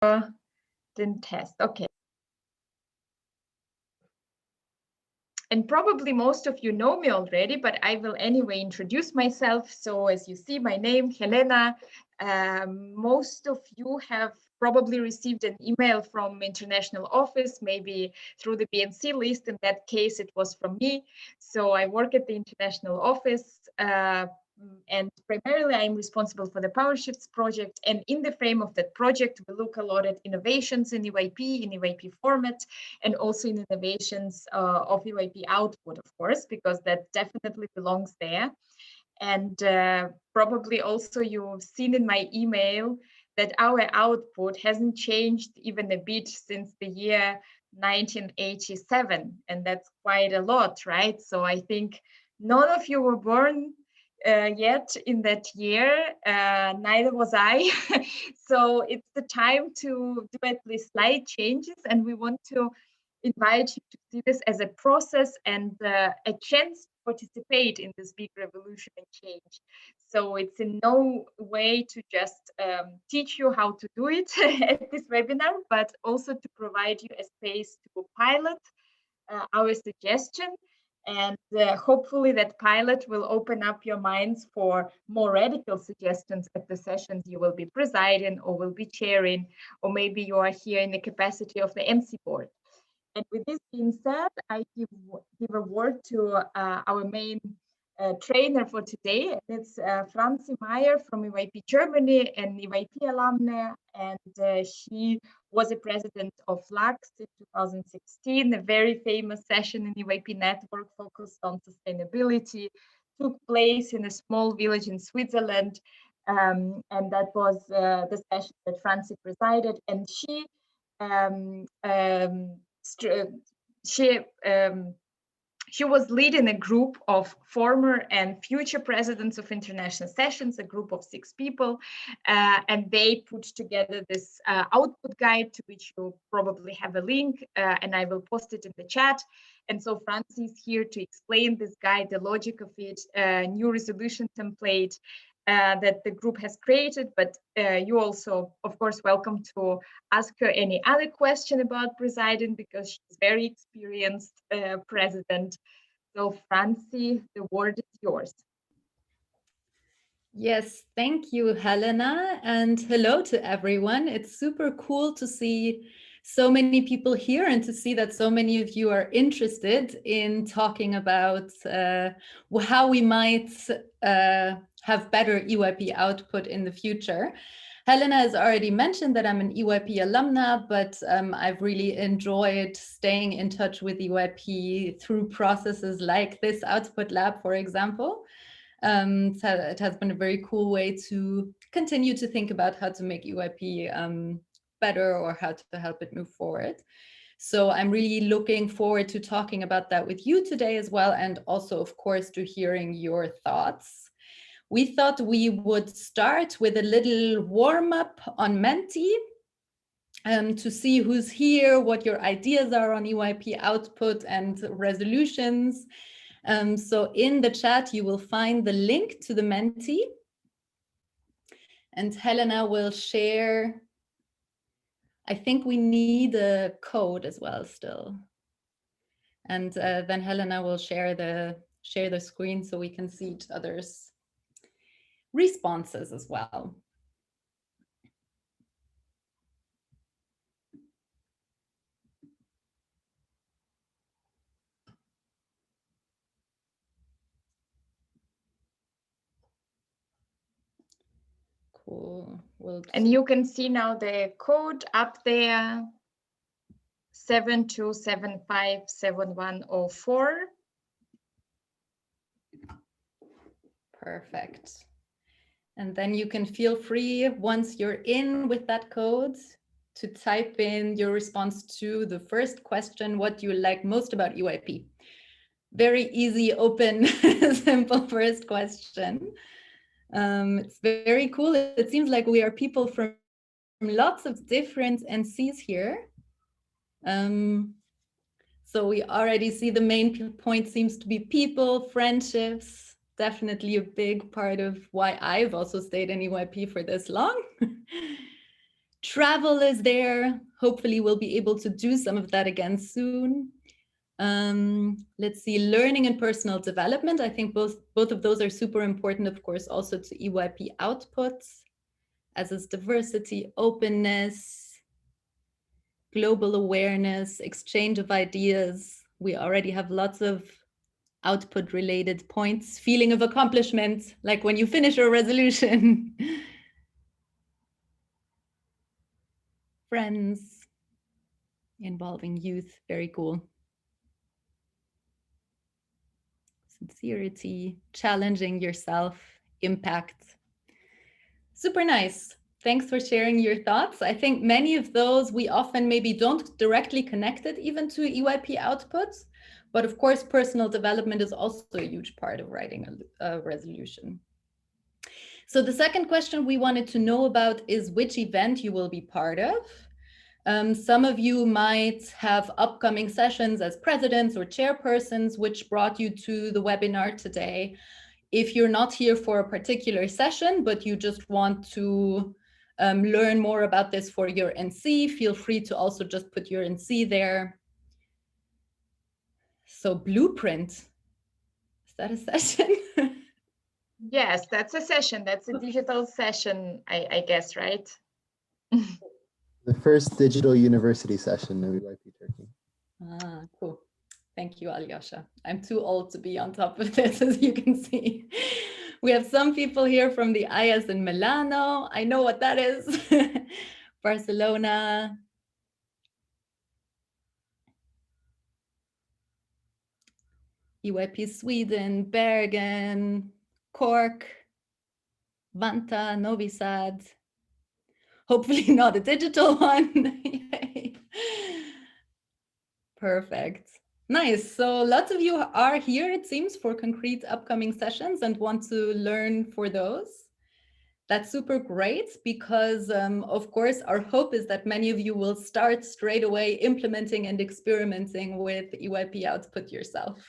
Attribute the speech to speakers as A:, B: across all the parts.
A: didn't test. Okay. And probably most of you know me already, but I will anyway introduce myself. So as you see, my name, Helena. Most of you have probably received an email from international office, maybe through the BNC list. In that case, it was from me. So I work at the international office. And primarily I'm responsible for the PowerShifts project. And in the frame of that project, we look a lot at innovations in EYP format, and also in innovations of EYP output, of course, because that definitely belongs there. And probably also you've seen in my email that our output hasn't changed even a bit since the year 1987. And that's quite a lot, right? So I think none of you were born yet in that year, neither was I. So it's the time to do at least slight changes, and we want to invite you to see this as a process and a chance to participate in this big revolution and change. So it's in no way to just teach you how to do it at this webinar, but also to provide you a space to pilot our suggestion. And hopefully that pilot will open up your minds for more radical suggestions at the sessions you will be presiding or will be chairing, or maybe you are here in the capacity of the MC board. And with this being said, I give a word to our main trainer for today. It's Franzi Meyer from EYP Germany, an EYP alumna, and she was a president of LAX in 2016. A very famous session in EYP network focused on sustainability took place in a small village in Switzerland, and that was the session that Franzi presided. And she was leading a group of former and future presidents of international sessions, a group of 6 people, and they put together this output guide, to which you probably have a link, and I will post it in the chat. And so Franzi is here to explain this guide, the logic of it, new resolution template that the group has created, but you also, of course, welcome to ask her any other question about presiding, because she's very experienced president. So Franzi, the word is yours.
B: Yes, thank you, Helena, and hello to everyone. It's super cool to see so many people here and to see that so many of you are interested in talking about how we might have better EYP output in the future. Helena has already mentioned that I'm an EYP alumna, but I've really enjoyed staying in touch with EYP through processes like this Output Lab, for example. So it has been a very cool way to continue to think about how to make EYP better, or how to help it move forward. So I'm really looking forward to talking about that with you today as well, and also, of course, to hearing your thoughts. We thought we would start with a little warm-up on Menti to see who's here, what your ideas are on EYP output and resolutions. So in the chat, you will find the link to the Menti. And Helena will share, I think we need a code as well still. And then Helena will share the screen so we can see each other's responses as well. Cool.
A: And you can see now the code up there, 72757104.
B: Perfect. And then you can feel free, once you're in with that code, to type in your response to the first question, what you like most about EYP. Very easy, open, simple first question. It's very cool. It seems like we are people from lots of different NCs here. So we already see the main point seems to be people, friendships, definitely a big part of why I've also stayed in EYP for this long. Travel is there. Hopefully we'll be able to do some of that again soon. Let's see, learning and personal development. I think both of those are super important, of course, also to EYP outputs, as is diversity, openness, global awareness, exchange of ideas. We already have lots of output related points, feeling of accomplishment, like when you finish a resolution. Friends, involving youth, very cool. Sincerity, challenging yourself, impact. Super nice. Thanks for sharing your thoughts. I think many of those we often maybe don't directly connect it even to EYP outputs, but of course, personal development is also a huge part of writing a resolution. So the second question we wanted to know about is which event you will be part of. Some of you might have upcoming sessions as presidents or chairpersons, which brought you to the webinar today. If you're not here for a particular session, but you just want to learn more about this for your NC, feel free to also just put your NC there. So Blueprint, is that a session?
A: Yes, that's a session. That's a digital session, I guess, right?
C: The first digital university session of EYP Turkey.
B: Ah, cool. Thank you, Alyosha. I'm too old to be on top of this, as you can see. We have some people here from the IS in Milano. I know what that is. Barcelona. EYP Sweden, Bergen, Cork, Vanta, Novi Sad. Hopefully not a digital one. Perfect. Nice. So lots of you are here, it seems, for concrete upcoming sessions and want to learn for those. That's super great because, of course, our hope is that many of you will start straight away implementing and experimenting with EYP Output yourself.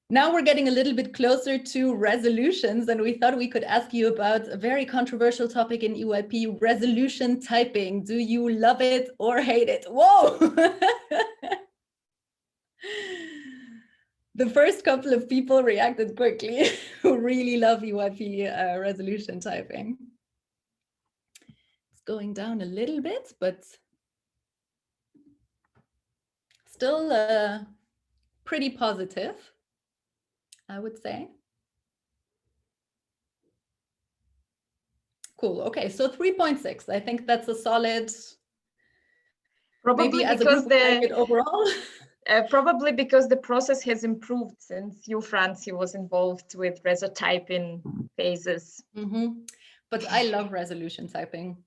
B: Now we're getting a little bit closer to resolutions, and we thought we could ask you about a very controversial topic in EYP, resolution typing. Do you love it or hate it? Whoa! The first couple of people reacted quickly who really love EYP resolution typing. It's going down a little bit, but still pretty positive, I would say. Cool. Okay, so 3.6. I think that's a solid.
A: Probably
B: maybe as
A: because
B: a group like it overall.
A: Probably because the process has improved since you, Francie, was involved with resotyping phases.
B: But I love resolution typing.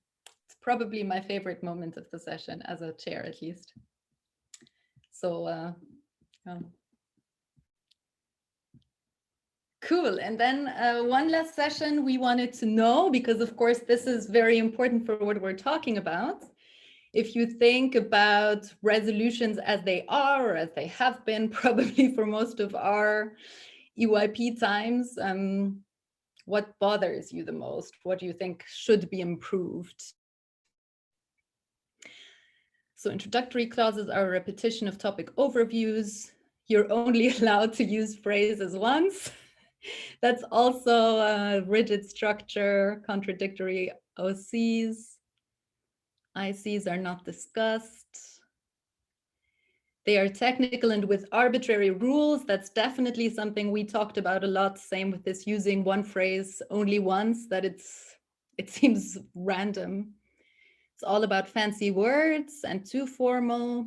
B: It's probably my favorite moment of the session as a chair, at least. So cool. And then one last session we wanted to know, because of course this is very important for what we're talking about. If you think about resolutions as they are, or as they have been probably for most of our EYP times, what bothers you the most? What do you think should be improved? So introductory clauses are a repetition of topic overviews. You're only allowed to use phrases once. That's also a rigid structure, contradictory OCs. ICs are not discussed. They are technical and with arbitrary rules. That's definitely something we talked about a lot. Same with this using one phrase only once, that it seems random. It's all about fancy words and too formal.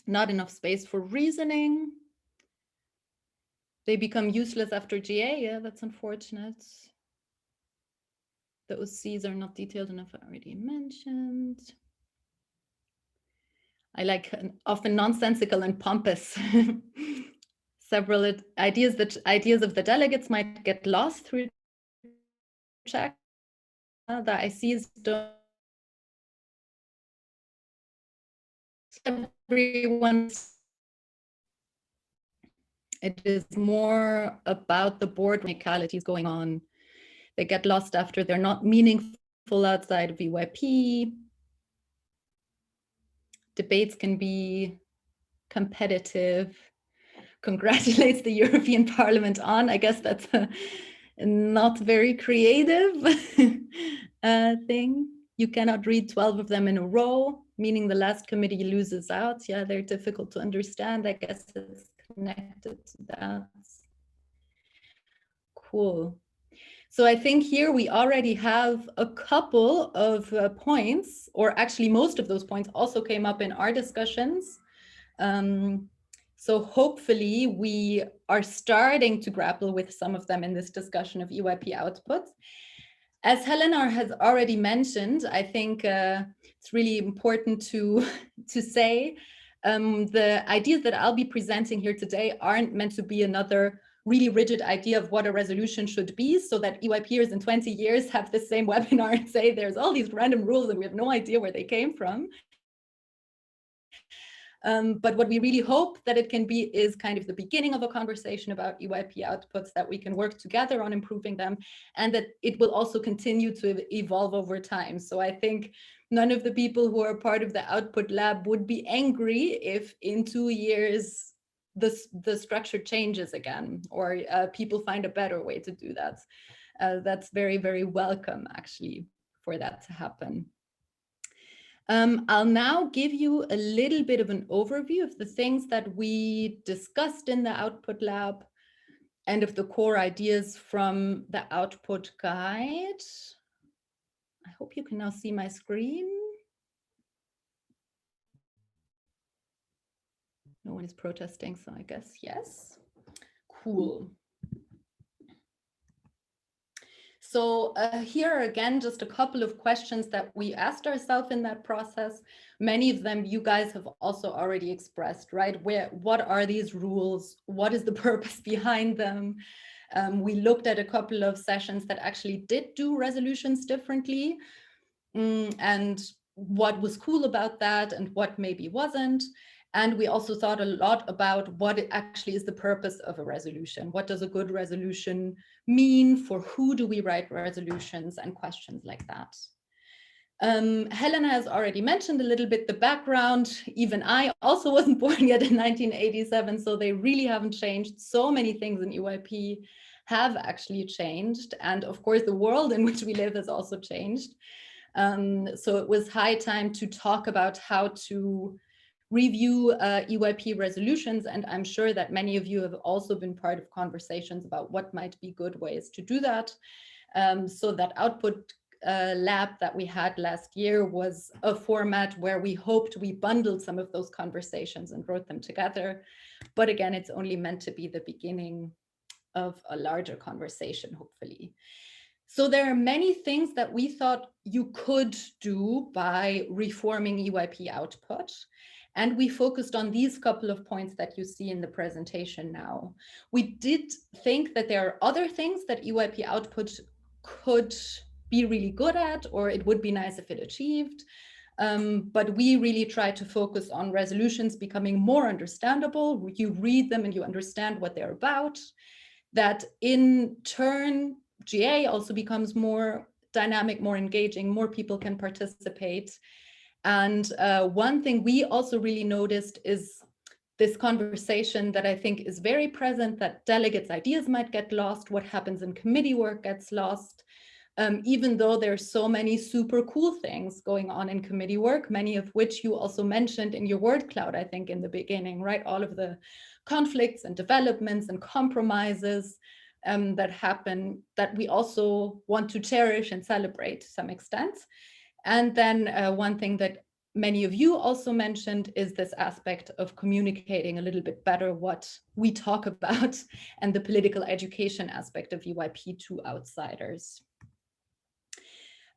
B: Not enough space for reasoning. They become useless after GA. Yeah, that's unfortunate. The OCs are not detailed enough, I already mentioned. I like often nonsensical and pompous. Several ideas of the delegates might get lost through check. The ICs don't. Everyone. It is more about the board technicalities going on. They get lost after they're not meaningful meaningful outside of EYP. Debates can be competitive. Congratulates the European Parliament on. I guess that's a not very creative thing. You cannot read 12 of them in a row, meaning the last committee loses out. Yeah, they're difficult to understand. I guess it's connected to that. Cool. So I think here we already have a couple of points, or actually most of those points also came up in our discussions. So hopefully we are starting to grapple with some of them in this discussion of EYP output. As Helena has already mentioned, I think it's really important to say the ideas that I'll be presenting here today aren't meant to be another really rigid idea of what a resolution should be, so that EYPers in 20 years have the same webinar and say there's all these random rules and we have no idea where they came from. But what we really hope that it can be is kind of the beginning of a conversation about EYP outputs, that we can work together on improving them, and that it will also continue to evolve over time. So I think none of the people who are part of the output lab would be angry if in 2 years the structure changes again, or people find a better way to do that. That's very, very welcome, actually, for that to happen. I'll now give you a little bit of an overview of the things that we discussed in the output lab and of the core ideas from the output guide. I hope you can now see my screen. No one is protesting, so I guess yes. Cool. So here again, just a couple of questions that we asked ourselves in that process. Many of them you guys have also already expressed, right? What are these rules? What is the purpose behind them? We looked at a couple of sessions that actually did do resolutions differently, and what was cool about that and what maybe wasn't. And we also thought a lot about what it actually is the purpose of a resolution. What does a good resolution mean? For who do we write resolutions, and questions like that. Helena has already mentioned a little bit the background. Even I also wasn't born yet in 1987, so they really haven't changed. So many things in EYP have actually changed. And of course, the world in which we live has also changed. So it was high time to talk about how to review EYP resolutions, and I'm sure that many of you have also been part of conversations about what might be good ways to do that. So that output lab that we had last year was a format where we hoped we bundled some of those conversations and wrote them together. But again, it's only meant to be the beginning of a larger conversation, hopefully. So there are many things that we thought you could do by reforming EYP output. And we focused on these couple of points that you see in the presentation now. We did think that there are other things that EYP output could be really good at, or it would be nice if it achieved. But we really try to focus on resolutions becoming more understandable. You read them and you understand what they're about. That in turn, GA also becomes more dynamic, more engaging, more people can participate. And one thing we also really noticed is this conversation that I think is very present, that delegates' ideas might get lost, what happens in committee work gets lost, even though there's so many super cool things going on in committee work, many of which you also mentioned in your word cloud, I think, in the beginning, right? All of the conflicts and developments and compromises that happen, that we also want to cherish and celebrate to some extent. And then one thing that many of you also mentioned is this aspect of communicating a little bit better what we talk about and the political education aspect of EYP to outsiders.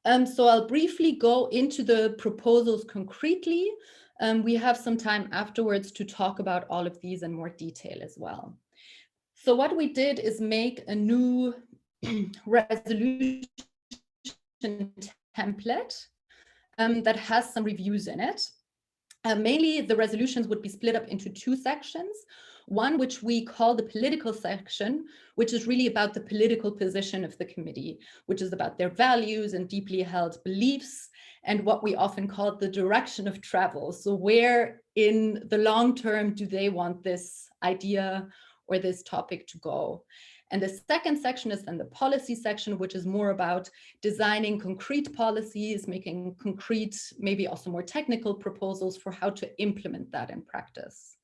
B: So I'll briefly go into the proposals concretely. We have some time afterwards to talk about all of these in more detail as well. So what we did is make a new resolution template that has some reviews in it. Mainly the resolutions would be split up into 2 sections. One which we call the political section, which is really about the political position of the committee, which is about their values and deeply held beliefs, and what we often call the direction of travel. So where in the long term do they want this idea or this topic to go? And the second section is then the policy section, which is more about designing concrete policies, making concrete, maybe also more technical proposals for how to implement that in practice.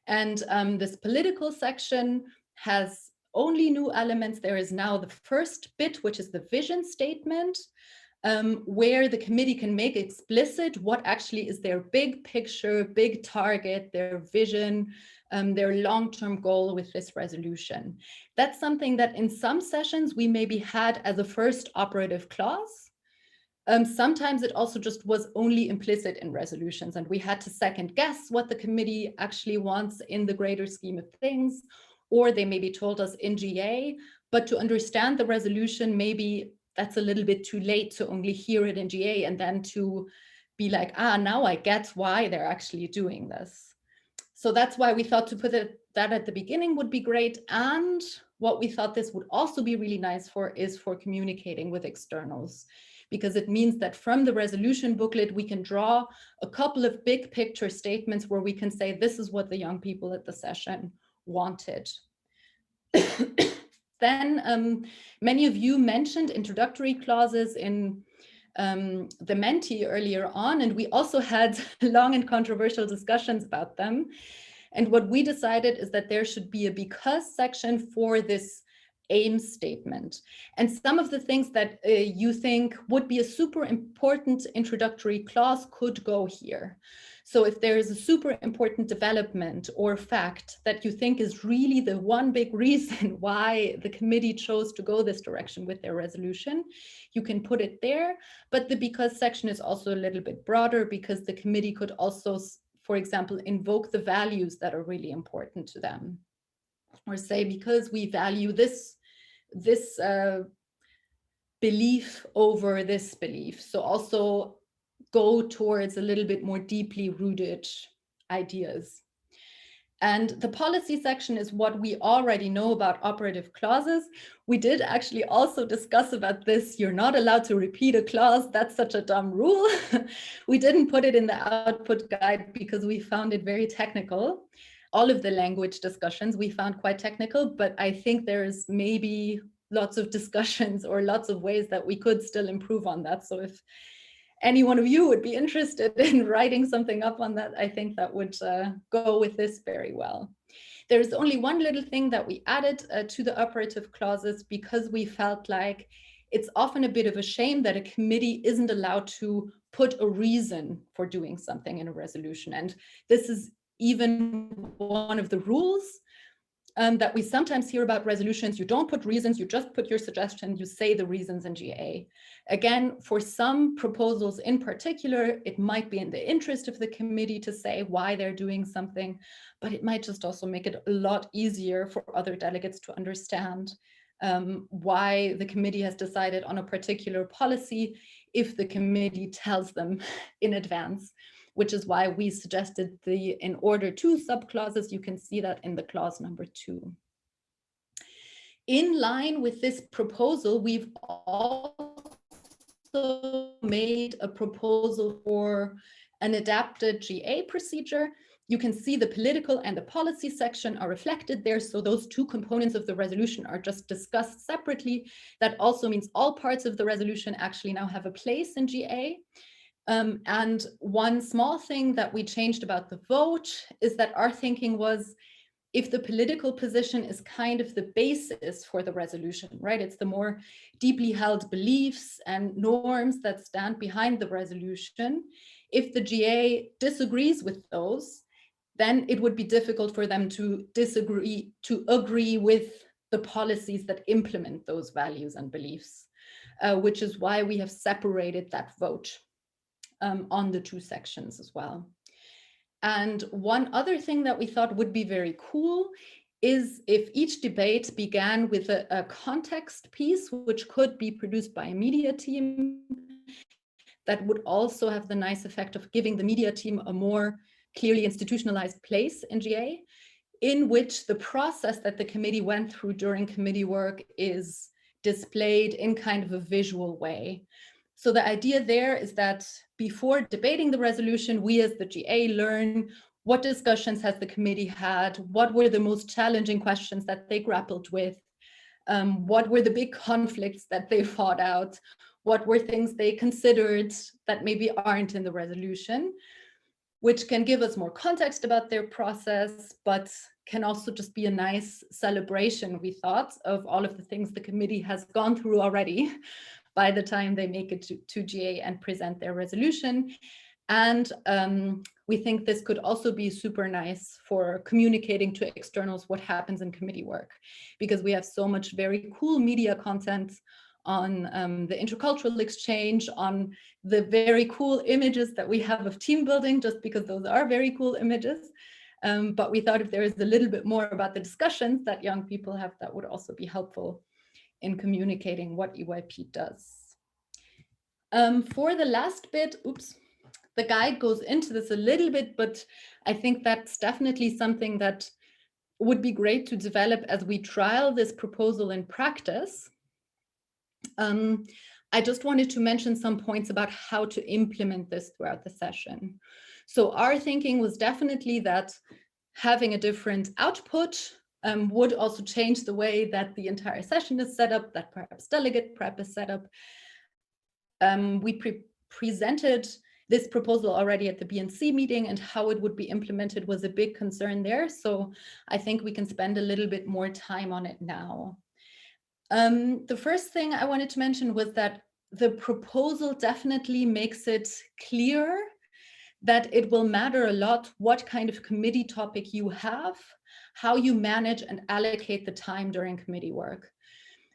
B: And this political section has only new elements. There is now the first bit, which is the vision statement, where the committee can make explicit what actually is their big picture, big target, their vision, their long-term goal with this resolution. That's something that in some sessions we maybe had as a first operative clause. Sometimes it also just was only implicit in resolutions, and we had to second guess what the committee actually wants in the greater scheme of things, or they maybe told us in GA, but to understand the resolution, maybe that's a little bit too late to only hear it in GA and then to be like, now I get why they're actually doing this. So that's why we thought to put that at the beginning would be great. And what we thought this would also be really nice for is for communicating with externals, because it means that from the resolution booklet, we can draw a couple of big picture statements where we can say, this is what the young people at the session wanted. Then many of you mentioned introductory clauses in the Menti earlier on, and we also had long and controversial discussions about them. And what we decided is that there should be a because section for this aim statement. And some of the things that you think would be a super important introductory clause could go here. So if there is a super important development or fact that you think is really the one big reason why the committee chose to go this direction with their resolution, you can put it there. But the because section is also a little bit broader, because the committee could also, for example, invoke the values that are really important to them. Or say, because we value this belief over this belief. So also go towards a little bit more deeply rooted ideas. And the policy section is what we already know about operative clauses. We did actually also discuss about this. You're not allowed to repeat a clause. That's such a dumb rule. We didn't put it in the output guide because we found it very technical. All of the language discussions we found quite technical, but I think there's maybe lots of discussions or lots of ways that we could still improve on that. So if any one of you would be interested in writing something up on that, I think that would go with this very well. There's only one little thing that we added to the operative clauses, because we felt like it's often a bit of a shame that a committee isn't allowed to put a reason for doing something in a resolution. And this is even one of the rules that we sometimes hear about resolutions. You don't put reasons, you just put your suggestion, you say the reasons in GA. Again, for some proposals in particular, it might be in the interest of the committee to say why they're doing something, but it might just also make it a lot easier for other delegates to understand why the committee has decided on a particular policy if the committee tells them in advance, which is why we suggested the in order to subclauses. You can see that in the clause number 2. In line with this proposal, we've also made a proposal for an adapted GA procedure. You can see the political and the policy section are reflected there. So those two components of the resolution are just discussed separately. That also means all parts of the resolution actually now have a place in GA. And one small thing that we changed about the vote is that our thinking was, if the political position is kind of the basis for the resolution, right? It's the more deeply held beliefs and norms that stand behind the resolution. If the GA disagrees with those, then it would be difficult for them to agree with the policies that implement those values and beliefs, which is why we have separated that vote on the two sections as well. And one other thing that we thought would be very cool is if each debate began with a context piece, which could be produced by a media team, that would also have the nice effect of giving the media team a more clearly institutionalized place in GA. in which the process that the committee went through during committee work is displayed in kind of a visual way. So the idea there is that before debating the resolution, we as the GA learn what discussions has the committee had, what were the most challenging questions that they grappled with, what were the big conflicts that they fought out, what were things they considered that maybe aren't in the resolution, which can give us more context about their process, but can also just be a nice celebration, we thought, of all of the things the committee has gone through already by the time they make it to GA and present their resolution. And we think this could also be super nice for communicating to externals what happens in committee work, because we have so much very cool media content on the intercultural exchange, on the very cool images that we have of team building, just because those are very cool images. But we thought if there is a little bit more about the discussions that young people have, that would also be helpful in communicating what EYP does. For the last bit, the guide goes into this a little bit, but I think that's definitely something that would be great to develop as we trial this proposal in practice. I just wanted to mention some points about how to implement this throughout the session. So our thinking was definitely that having a different output would also change the way that the entire session is set up, that perhaps delegate prep is set up. We presented this proposal already at the BNC meeting, and how it would be implemented was a big concern there. So I think we can spend a little bit more time on it now. The first thing I wanted to mention was that the proposal definitely makes it clear that it will matter a lot what kind of committee topic you have, how you manage and allocate the time during committee work.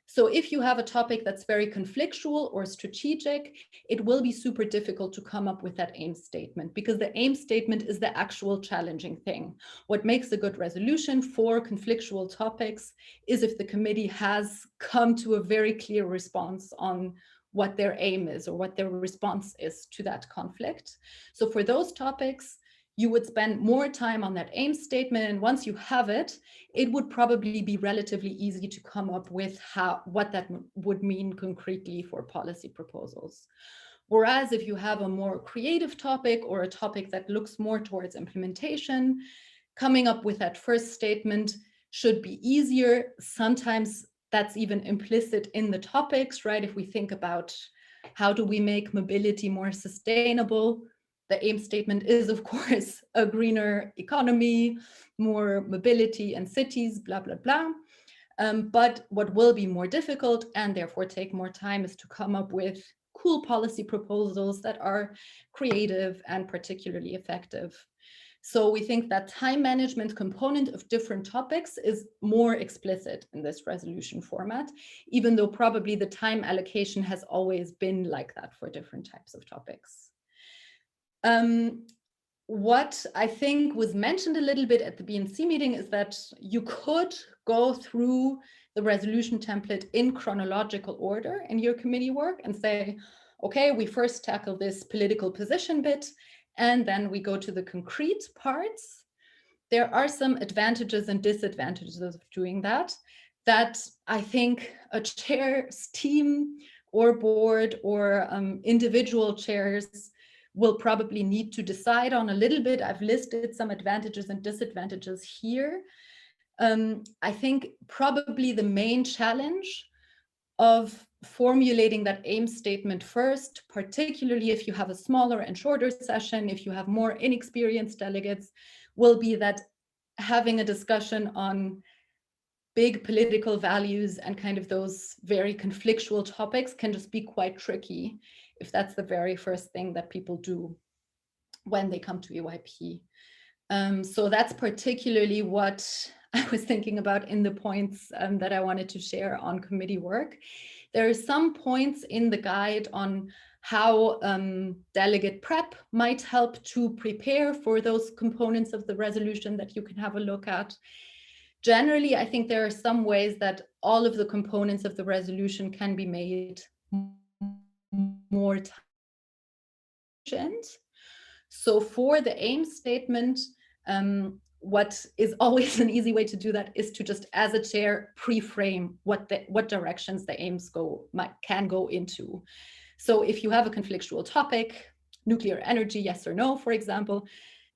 B: So if you have a topic that's very conflictual or strategic, it will be super difficult to come up with that aim statement, because the aim statement is the actual challenging thing. What makes a good resolution for conflictual topics is if the committee has come to a very clear response on what their aim is or what their response is to that conflict. So for those topics, you would spend more time on that aim statement, and once you have it, it would probably be relatively easy to come up with what that would mean concretely for policy proposals. Whereas if you have a more creative topic or a topic that looks more towards implementation, coming up with that first statement should be easier. Sometimes that's even implicit in the topics, right? If we think about how do we make mobility more sustainable, the aim statement is, of course, a greener economy, more mobility in cities, blah, blah, blah. But what will be more difficult and therefore take more time is to come up with cool policy proposals that are creative and particularly effective. So we think that time management component of different topics is more explicit in this resolution format, even though probably the time allocation has always been like that for different types of topics. What I think was mentioned a little bit at the BNC meeting is that you could go through the resolution template in chronological order in your committee work and say, okay, we first tackle this political position bit, and then we go to the concrete parts. There are some advantages and disadvantages of doing that I think a chair's team or board or individual chairs will probably need to decide on a little bit. I've listed some advantages and disadvantages here. I think probably the main challenge of formulating that aim statement first, particularly if you have a smaller and shorter session, if you have more inexperienced delegates, will be that having a discussion on big political values and kind of those very conflictual topics can just be quite tricky if that's the very first thing that people do when they come to EYP. So that's particularly what I was thinking about in the points that I wanted to share on committee work. There are some points in the guide on how delegate prep might help to prepare for those components of the resolution that you can have a look at. Generally, I think there are some ways that all of the components of the resolution can be made more efficient. So for the aim statement, what is always an easy way to do that is to just, as a chair, pre-frame what directions the aims can go into. So if you have a conflictual topic, nuclear energy, yes or no, for example,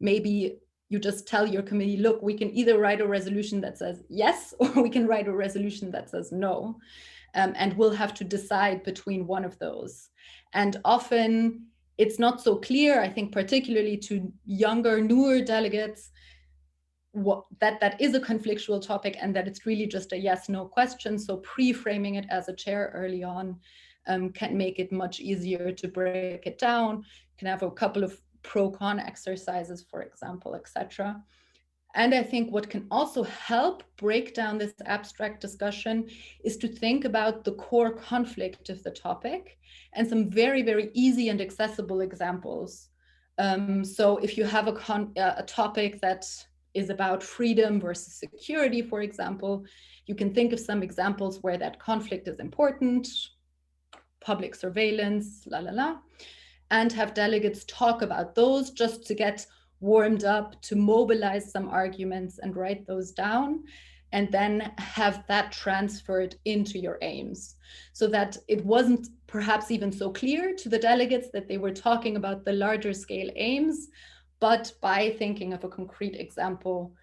B: maybe you just tell your committee, look, we can either write a resolution that says yes, or we can write a resolution that says no. And we'll have to decide between one of those. And often it's not so clear, I think, particularly to younger, newer delegates, that is a conflictual topic and that it's really just a yes/no question. So pre-framing it as a chair early on can make it much easier to break it down. You can have a couple of pro-con exercises, for example, etc. And I think what can also help break down this abstract discussion is to think about the core conflict of the topic and some very, very easy and accessible examples. So if you have a topic that is about freedom versus security, for example, you can think of some examples where that conflict is important, public surveillance, and have delegates talk about those just to get warmed up, to mobilize some arguments and write those down, and then have that transferred into your aims, so that it wasn't perhaps even so clear to the delegates that they were talking about the larger scale aims, but by thinking of a concrete example,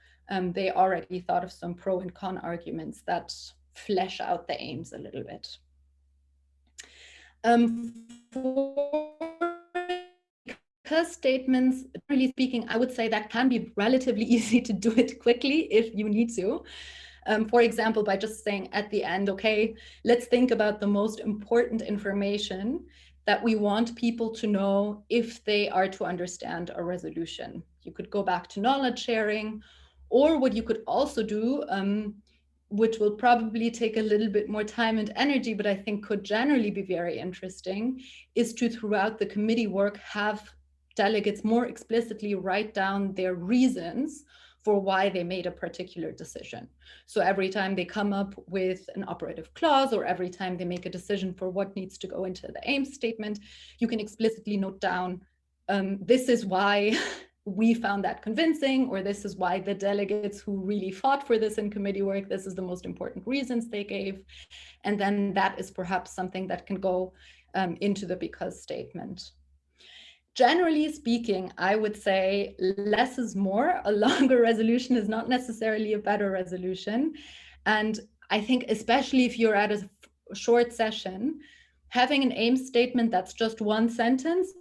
B: they already thought of some pro and con arguments that flesh out the aims a little bit. For statements, generally speaking, I would say that can be relatively easy to do it quickly if you need to. For example, by just saying at the end, okay, let's think about the most important information that we want people to know if they are to understand a resolution. You could go back to knowledge sharing, or what you could also do, which will probably take a little bit more time and energy, but I think could generally be very interesting, is to, throughout the committee work, have delegates more explicitly write down their reasons for why they made a particular decision. So every time they come up with an operative clause, or every time they make a decision for what needs to go into the aim statement, you can explicitly note down, this is why we found that convincing, or this is why the delegates who really fought for this in committee work, this is the most important reasons they gave. And then that is perhaps something that can go into the because statement. Generally speaking, I would say less is more. A longer resolution is not necessarily a better resolution. And I think especially if you're at a short session, having an aim statement that's just one sentence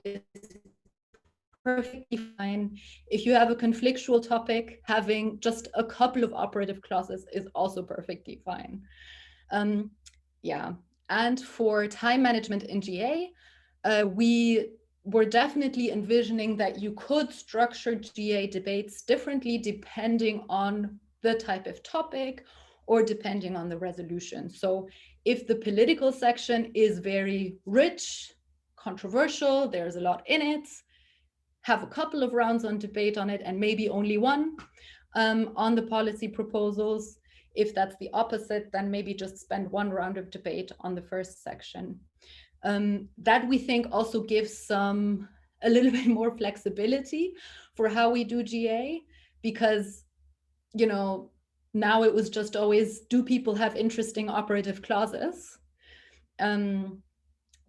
B: is perfectly fine. If you have a conflictual topic, having just a couple of operative clauses is also perfectly fine. Yeah, and for time management in GA, we were definitely envisioning that you could structure GA debates differently depending on the type of topic or depending on the resolution. So if the political section is very rich, controversial, there's a lot in it, have a couple of rounds on debate on it and maybe only one on the policy proposals. If that's the opposite, then maybe just spend one round of debate on the first section. That we think also gives a little bit more flexibility for how we do GA, because, you know, now it was just always, do people have interesting operative clauses?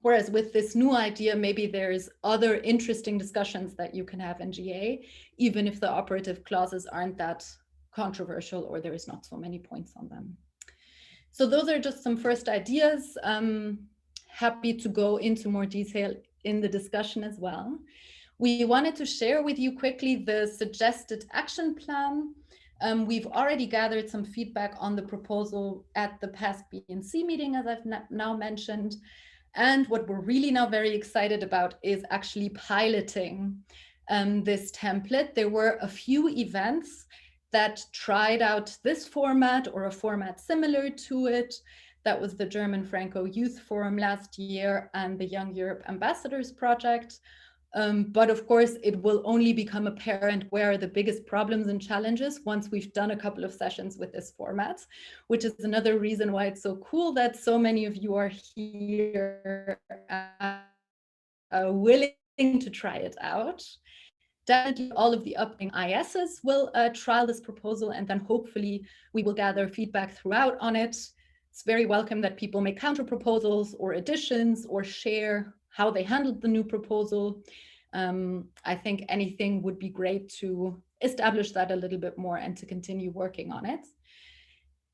B: Whereas with this new idea, maybe there's other interesting discussions that you can have in GA, even if the operative clauses aren't that controversial or there is not so many points on them. So those are just some first ideas. Happy to go into more detail in the discussion as well. We wanted to share with you quickly the suggested action plan. We've already gathered some feedback on the proposal at the past BNC meeting, as I've now mentioned. And what we're really now very excited about is actually piloting this template. There were a few events that tried out this format or a format similar to it. That was the German Franco Youth Forum last year and the Young Europe Ambassadors Project. But of course, it will only become apparent where are the biggest problems and challenges once we've done a couple of sessions with this format, which is another reason why it's so cool that so many of you are here willing to try it out. definitely all of the upcoming ISs will trial this proposal, and then hopefully we will gather feedback throughout on it. It's very welcome that people make counter proposals or additions or share how they handled the new proposal. I think anything would be great to establish that a little bit more and to continue working on it.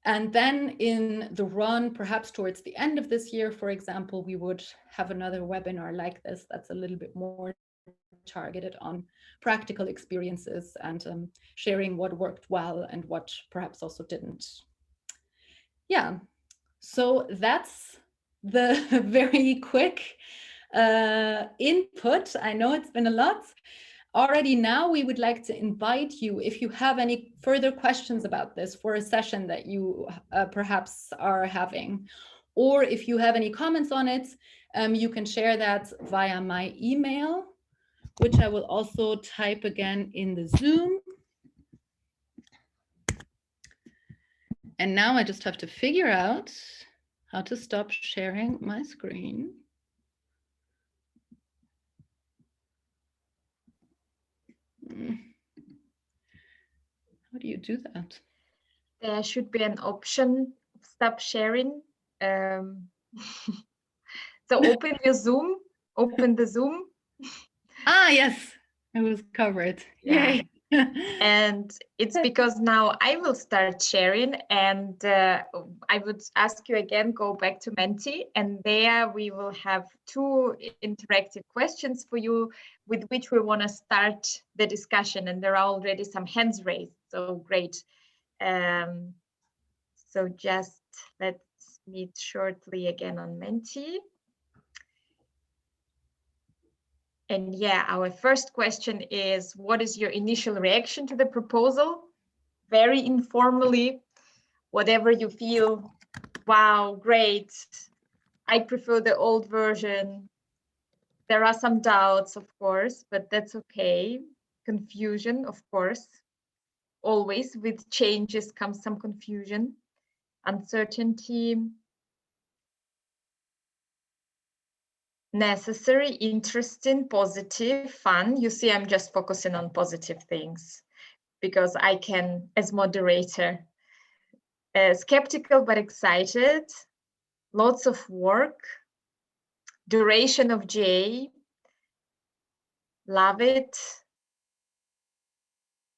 B: And then in the run, perhaps towards the end of this year, for example, we would have another webinar like this that's a little bit more targeted on practical experiences and sharing what worked well and what perhaps also didn't. Yeah, so that's the very quick input. I know it's been a lot. Already now we would like to invite you, if you have any further questions about this for a session that you perhaps are having, or if you have any comments on it, you can share that via my email, which I will also type again in the Zoom. And now I just have to figure out how to stop sharing my screen. How do you do that?
A: There should be an option, stop sharing. So open your Zoom, open the Zoom.
B: Ah, yes, it was covered.
A: Yeah.
B: Yay.
A: And it's because now I will start sharing, and I would ask you again, go back to Menti, and there we will have 2 interactive questions for you with which we want to start the discussion, and there are already some hands raised, so great. So just let's meet shortly again on Menti. And yeah, our first question is, what is your initial reaction to the proposal? Very informally, whatever you feel, wow, great, I prefer the old version. There are some doubts, of course, but that's okay. Confusion, of course. Always with changes comes some confusion, uncertainty. Necessary, interesting, positive, fun. You see, I'm just focusing on positive things because I can, as moderator. Skeptical but excited, lots of work, duration of J, love it,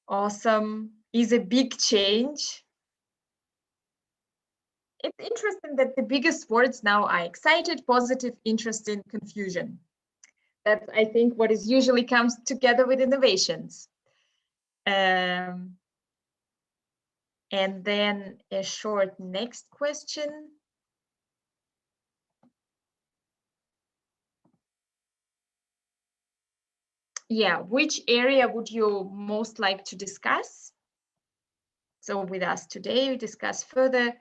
A: awesome, is a big change. It's interesting that the biggest words now are excited, positive, interesting, confusion. That's, I think, what is usually comes together with innovations. And then a short next question. Yeah, which area would you most like to discuss? So with us today, we discuss further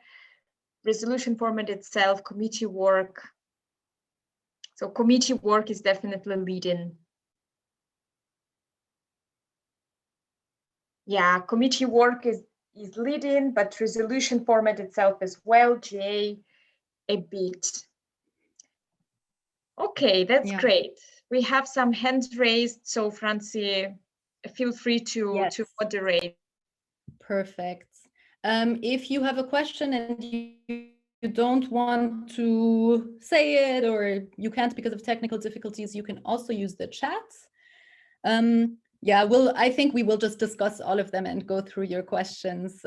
A: resolution format itself, committee work. So committee work is definitely leading. Yeah, committee work is leading, but resolution format itself as well, J, a bit. Okay, that's great. We have some hands raised, so Francie, feel free to moderate.
B: Perfect. If you have a question and you don't want to say it, or you can't because of technical difficulties, you can also use the chat. Yeah, I think we will just discuss all of them and go through your questions.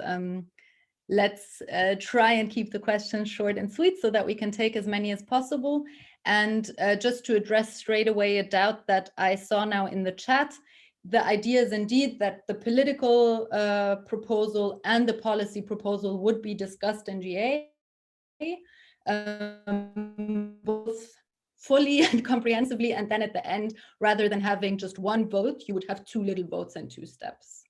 B: Let's try and keep the questions short and sweet so that we can take as many as possible. And just to address straight away a doubt that I saw now in the chat, the idea is indeed that the political proposal and the policy proposal would be discussed in GA, both fully and comprehensively, and then at the end, rather than having just one vote, you would have 2 little votes and 2 steps.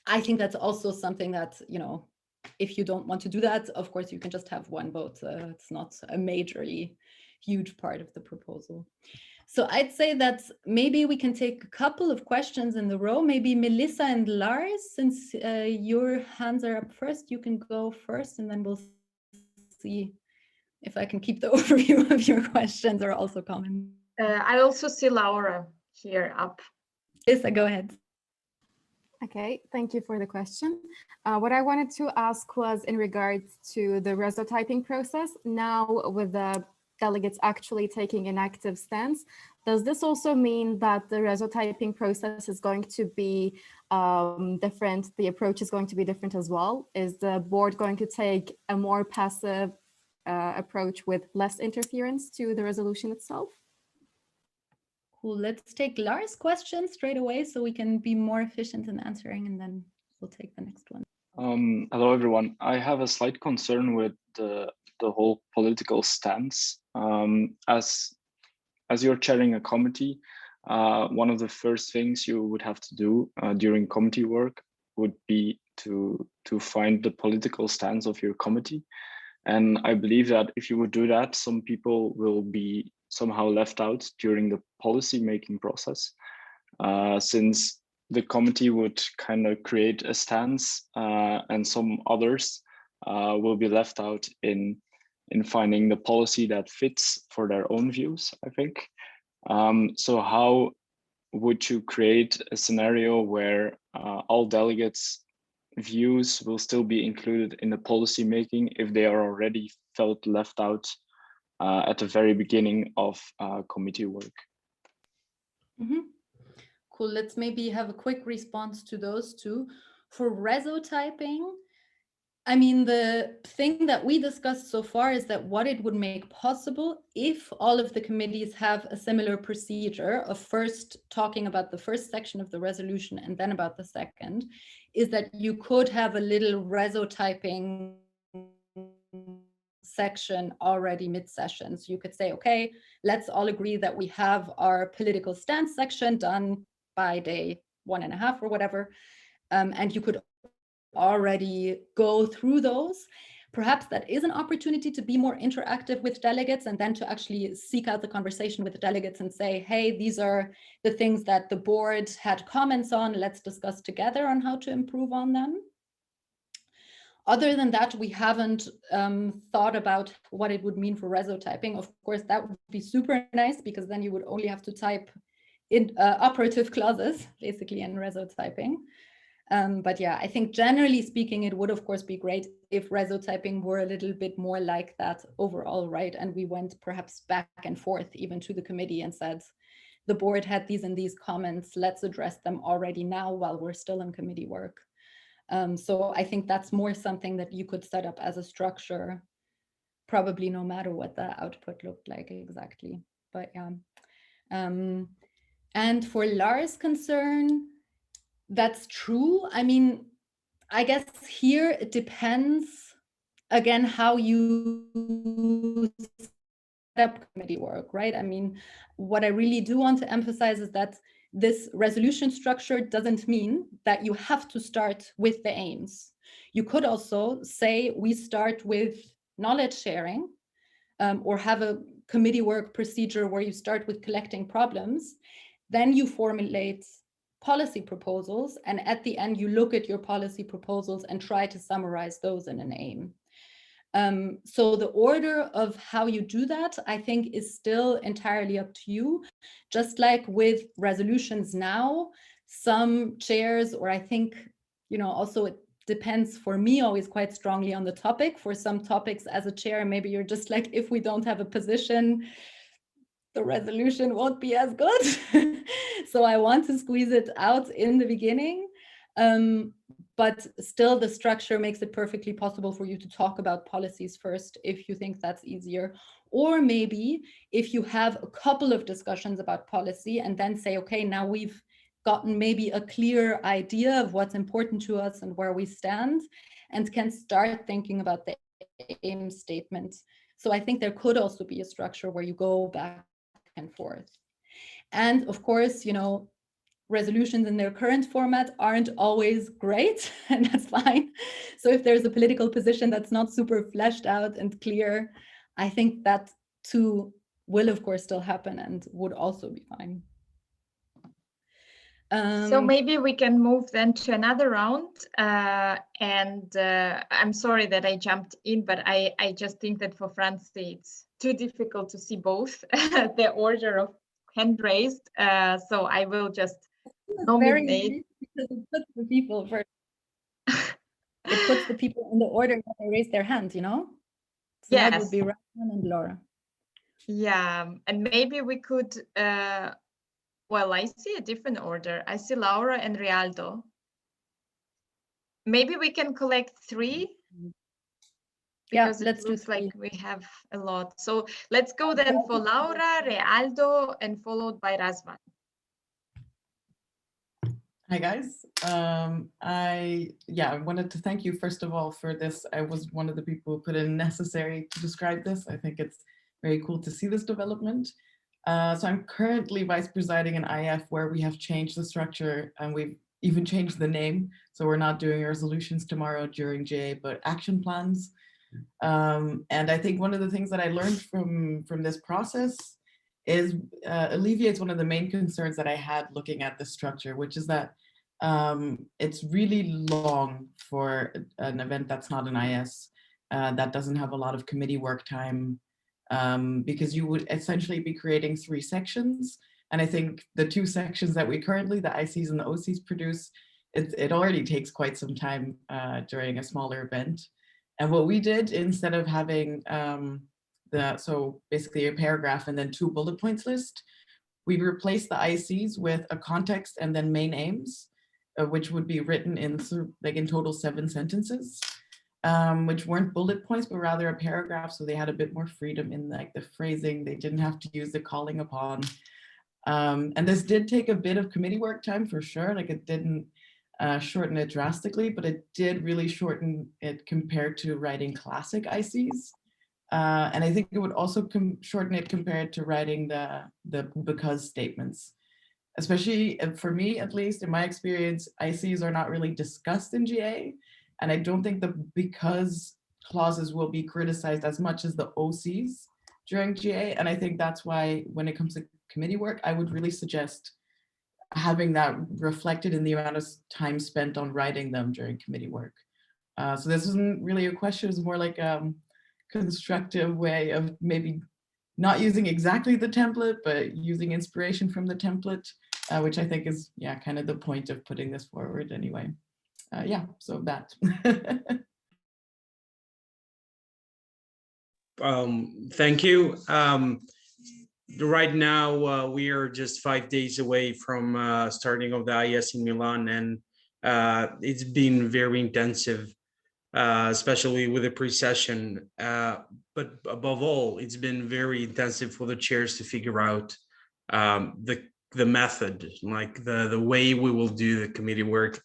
B: I think that's also something that, you know, if you don't want to do that, of course, you can just have 1 vote. It's not a majorly huge part of the proposal. So I'd say that maybe we can take a couple of questions in the row. Maybe Melissa and Lars, since your hands are up first, you can go first, and then we'll see if I can keep the overview of your questions or also comments.
A: I also see Laura here up.
B: Lisa, go ahead.
D: Okay, thank you for the question. What I wanted to ask was in regards to the resotyping process. Now, with the delegates actually taking an active stance, does this also mean that the resotyping process is going to be different? The approach is going to be different as well? Is the board going to take a more passive approach with less interference to the resolution itself?
B: Cool. Let's take Lars' question straight away so we can be more efficient in answering, and then we'll take the next one.
E: Hello, everyone. I have a slight concern with the whole political stance. As you're chairing a committee, one of the first things you would have to do during committee work would be to find the political stance of your committee. And I believe that if you would do that, some people will be somehow left out during the policy making process, since the committee would kind of create a stance and some others will be left out in finding the policy that fits for their own views, I think. So how would you create a scenario where all delegates' views will still be included in the policy making if they are already felt left out at the very beginning of committee work?
B: Mm-hmm. Cool. Let's maybe have a quick response to those two. For resotyping, I mean, the thing that we discussed so far is that what it would make possible if all of the committees have a similar procedure of first talking about the first section of the resolution and then about the second, is that you could have a little resotyping section already mid-session. So you could say, okay, let's all agree that we have our political stance section done by day 1.5 or whatever. And you could already go through those. Perhaps that is an opportunity to be more interactive with delegates and then to actually seek out the conversation with the delegates and say, hey, these are the things that the board had comments on. Let's discuss together on how to improve on them. Other than that, we haven't thought about what it would mean for resotyping. Of course, that would be super nice because then you would only have to type in operative clauses, basically, in resotyping. But yeah, I think generally speaking, it would, of course, be great if resotyping were a little bit more like that overall, right? And we went perhaps back and forth even to the committee and said, the board had these and these comments, let's address them already now while we're still in committee work. So I think that's more something that you could set up as a structure, probably no matter what the output looked like exactly. But yeah. And for Lars' concern, that's true. I mean, I guess here it depends, again, how you set up committee work, right? I mean, what I really do want to emphasize is that this resolution structure doesn't mean that you have to start with the aims. You could also say we start with knowledge sharing or have a committee work procedure where you start with collecting problems, then you formulate policy proposals, and at the end you look at your policy proposals and try to summarize those in an aim. So the order of how you do that, I think, is still entirely up to you. Just like with resolutions now, some chairs, or I think, also it depends for me always quite strongly on the topic. For some topics as a chair, maybe you're just like, if we don't have a position, the resolution won't be as good. So I want to squeeze it out in the beginning. But still, the structure makes it perfectly possible for you to talk about policies first if you think that's easier. Or maybe if you have a couple of discussions about policy and then say, okay, now we've gotten maybe a clear idea of what's important to us and where we stand, and can start thinking about the aim statement. So I think there could also be a structure where you go back and forth. And of course, resolutions in their current format aren't always great, and that's fine. So if there's a political position that's not super fleshed out and clear, I think that too will, of course, still happen and would also be fine.
A: So maybe we can move then to another round. And I'm sorry that I jumped in, but I just think that for Franz, it's too difficult to see both the order of hand raised. So I will just
B: very
A: nominate.
B: nice because it puts the people first. It puts the people in the order that they raise their hand, you know? So that would
A: Yes.
B: be Razvan and Laura.
A: Yeah, and maybe we could, well, I see a different order. I see Laura and Rialdo. Maybe we can collect 3 because
B: let's
A: it
B: do
A: looks
B: 3.
A: like we have a lot. So let's go then for Laura, Rialdo, and followed by Razvan.
F: Hi guys. I wanted to thank you first of all for this. I was one of the people who put in necessary to describe this. I think it's very cool to see this development. So I'm currently vice presiding an IF where we have changed the structure and we've even changed the name. So we're not doing resolutions tomorrow during GA, but action plans. And I think one of the things that I learned from this process is alleviates one of the main concerns that I had looking at the structure, which is that it's really long for an event that's not an IS, that doesn't have a lot of committee work time, because you would essentially be creating 3 sections. And I think the 2 sections that we currently, the ICs and the OCs produce, it already takes quite some time during a smaller event. And what we did, instead of having so basically a paragraph and then 2 bullet points list, we replaced the ICs with a context and then main aims, which would be written in like in total 7 sentences, which weren't bullet points, but rather a paragraph. So they had a bit more freedom in like the phrasing. They didn't have to use the calling upon. And this did take a bit of committee work time for sure. Like it didn't shorten it drastically, but it did really shorten it compared to writing classic ICs. And I think it would also shorten it compared to writing the because statements. Especially for me, at least in my experience, ICs are not really discussed in GA. And I don't think the because clauses will be criticized as much as the OCs during GA. And I think that's why when it comes to committee work, I would really suggest having that reflected in the amount of time spent on writing them during committee work. So this isn't really a question, it's more like a constructive way of maybe not using exactly the template, but using inspiration from the template, which I think is, kind of the point of putting this forward anyway. So that.
G: Thank you. Right now, we are just 5 days away from starting of the IS in Milan, and it's been very intensive, especially with the pre-session. But above all, it's been very intensive for the chairs to figure out the method, like the way we will do the committee work,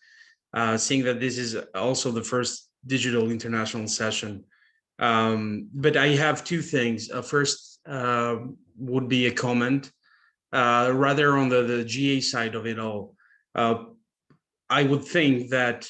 G: seeing that this is also the first digital international session. But I have 2 things. First would be a comment, rather on the GA side of it all. I would think that,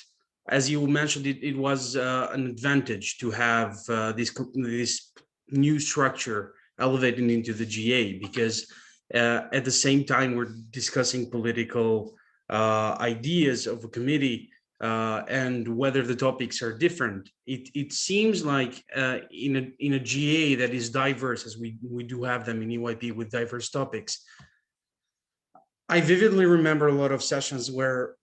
G: as you mentioned, it was an advantage to have this new structure elevating into the GA, because at the same time we're discussing political ideas of a committee, and whether the topics are different. It seems like in a GA that is diverse, as we do have them in EYP with diverse topics. I vividly remember a lot of sessions where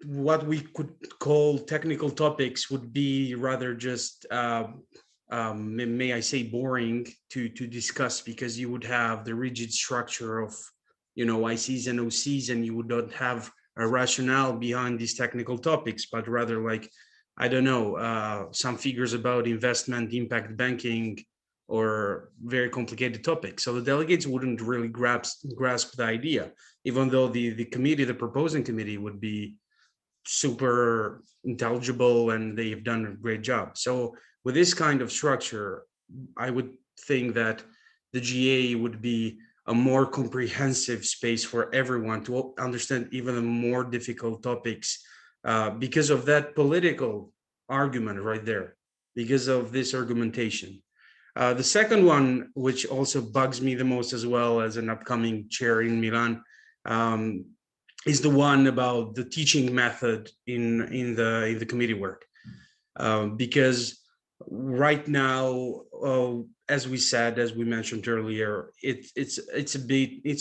G: what we could call technical topics would be rather just, may I say, boring to discuss, because you would have the rigid structure of, ICs and OCs, and you would not have a rationale behind these technical topics, but rather like, I don't know, some figures about investment, impact banking, or very complicated topics. So the delegates wouldn't really grasp the idea, even though the committee, the proposing committee, would be super intelligible and they've done a great job. So with this kind of structure, I would think that the GA would be a more comprehensive space for everyone to understand even the more difficult topics, because of that political argument right there, because of this argumentation. The second one, which also bugs me the most as well as an upcoming chair in Milan, is the one about the teaching method in the committee work, because right now, as we mentioned earlier, it's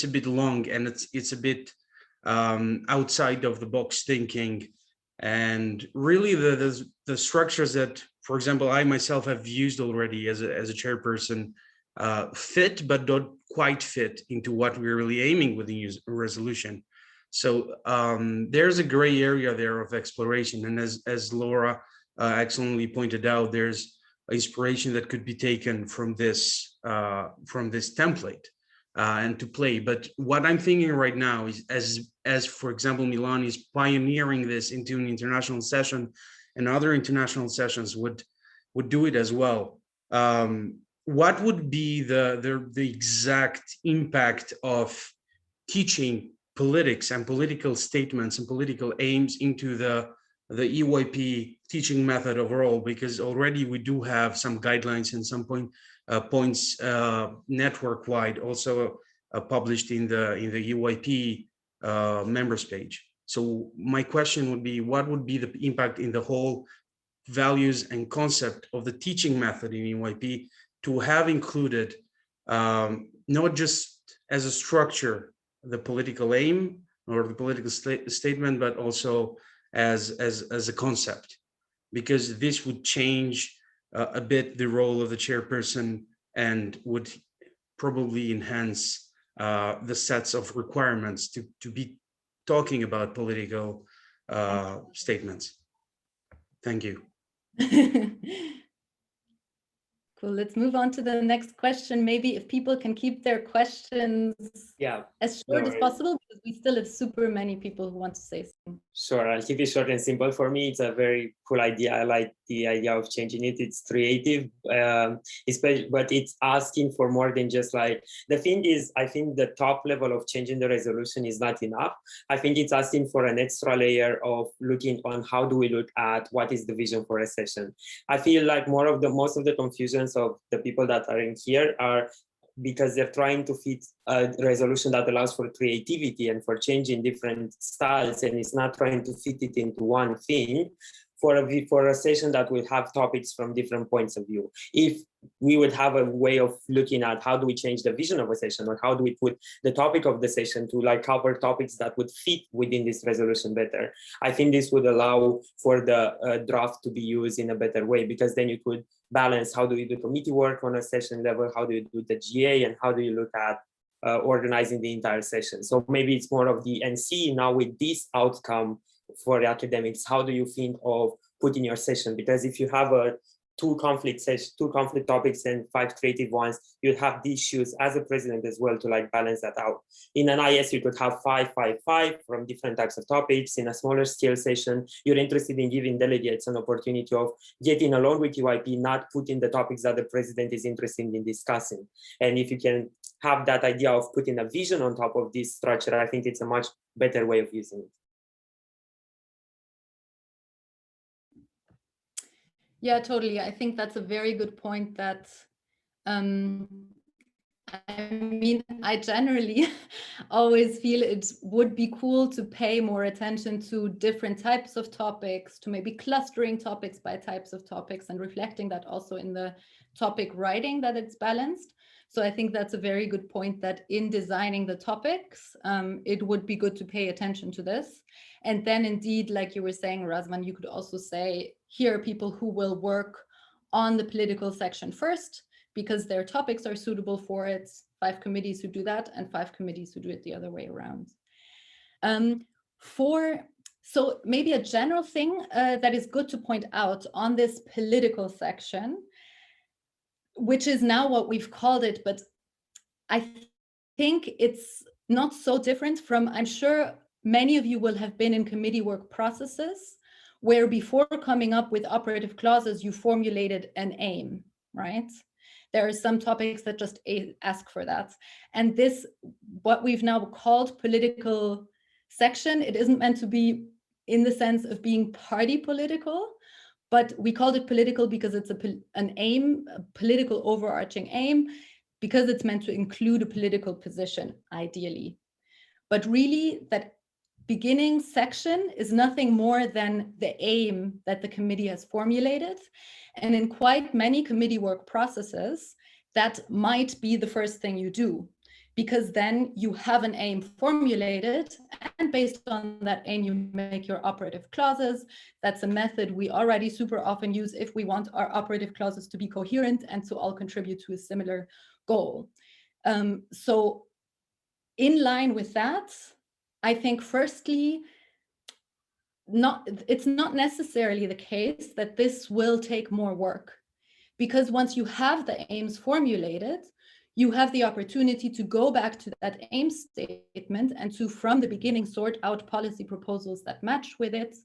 G: a bit long, and it's a bit outside of the box thinking, and really the structures that, for example, I myself have used already as a chairperson fit, but don't quite fit into what we're really aiming with the resolution. So there's a gray area there of exploration, and as Laura excellently pointed out, there's inspiration that could be taken from this template and to play. But what I'm thinking right now is, as for example, Milan is pioneering this into an international session, and other international sessions would do it as well. What would be the exact impact of teaching politics and political statements and political aims into the EYP teaching method overall? Because already we do have some guidelines and some points network-wide, also published in the EYP members page. So my question would be, what would be the impact in the whole values and concept of the teaching method in EYP to have included not just as a structure the political aim or the political statement, but also as a concept, because this would change a bit the role of the chairperson and would probably enhance the sets of requirements to be talking about political statements. Thank you.
B: Cool. Let's move on to the next question. Maybe if people can keep their questions as short as possible, because we still have super many people who want to say something.
H: Sure, I'll keep it short and simple. For me, it's a very cool idea. I like the idea of changing it. It's creative, especially, but it's asking for more than just like, the thing is, I think the top level of changing the resolution is not enough. I think it's asking for an extra layer of looking on how do we look at what is the vision for a session. I feel like most of the confusions of the people that are in here are because they're trying to fit a resolution that allows for creativity and for changing different styles, and it's not trying to fit it into one thing for a session that will have topics from different points of view. If we would have a way of looking at how do we change the vision of a session, or how do we put the topic of the session to like cover topics that would fit within this resolution better, I think this would allow for the draft to be used in a better way, because then you could balance how do you do committee work on a session level, how do you do the GA, and how do you look at organizing the entire session. So maybe it's more of the NC now with this outcome for the academics. How do you think of putting your session? Because if you have two conflict topics and 5 creative ones, you'd have the issues as a president as well to like balance that out. In an IS, you could have 5 from different types of topics. In a smaller scale session, you're interested in giving delegates an opportunity of getting along with EYP, not putting the topics that the president is interested in discussing. And if you can have that idea of putting a vision on top of this structure, I think it's a much better way of using it.
B: Yeah, totally. I think that's a very good point that, I mean, I generally always feel it would be cool to pay more attention to different types of topics, to maybe clustering topics by types of topics and reflecting that also in the topic writing, that it's balanced. So I think that's a very good point, that in designing the topics, it would be good to pay attention to this. And then indeed, like you were saying, Razvan, you could also say, here are people who will work on the political section first, because their topics are suitable for it. 5 committees who do that, and 5 committees who do it the other way around. So maybe a general thing that is good to point out on this political section, which is now what we've called it, but I think it's not so different from, I'm sure many of you will have been in committee work processes where before coming up with operative clauses, you formulated an aim, right? There are some topics that just ask for that. And this, what we've now called political section, it isn't meant to be in the sense of being party political, but we called it political because it's an aim, a political overarching aim, because it's meant to include a political position, ideally. But really, that beginning section is nothing more than the aim that the committee has formulated. And in quite many committee work processes, that might be the first thing you do, because then you have an aim formulated, and based on that aim, you make your operative clauses. That's a method we already super often use if we want our operative clauses to be coherent and to all contribute to a similar goal. So in line with that, I think firstly, it's not necessarily the case that this will take more work, because once you have the aims formulated, you have the opportunity to go back to that aim statement and to, from the beginning, sort out policy proposals that match with it.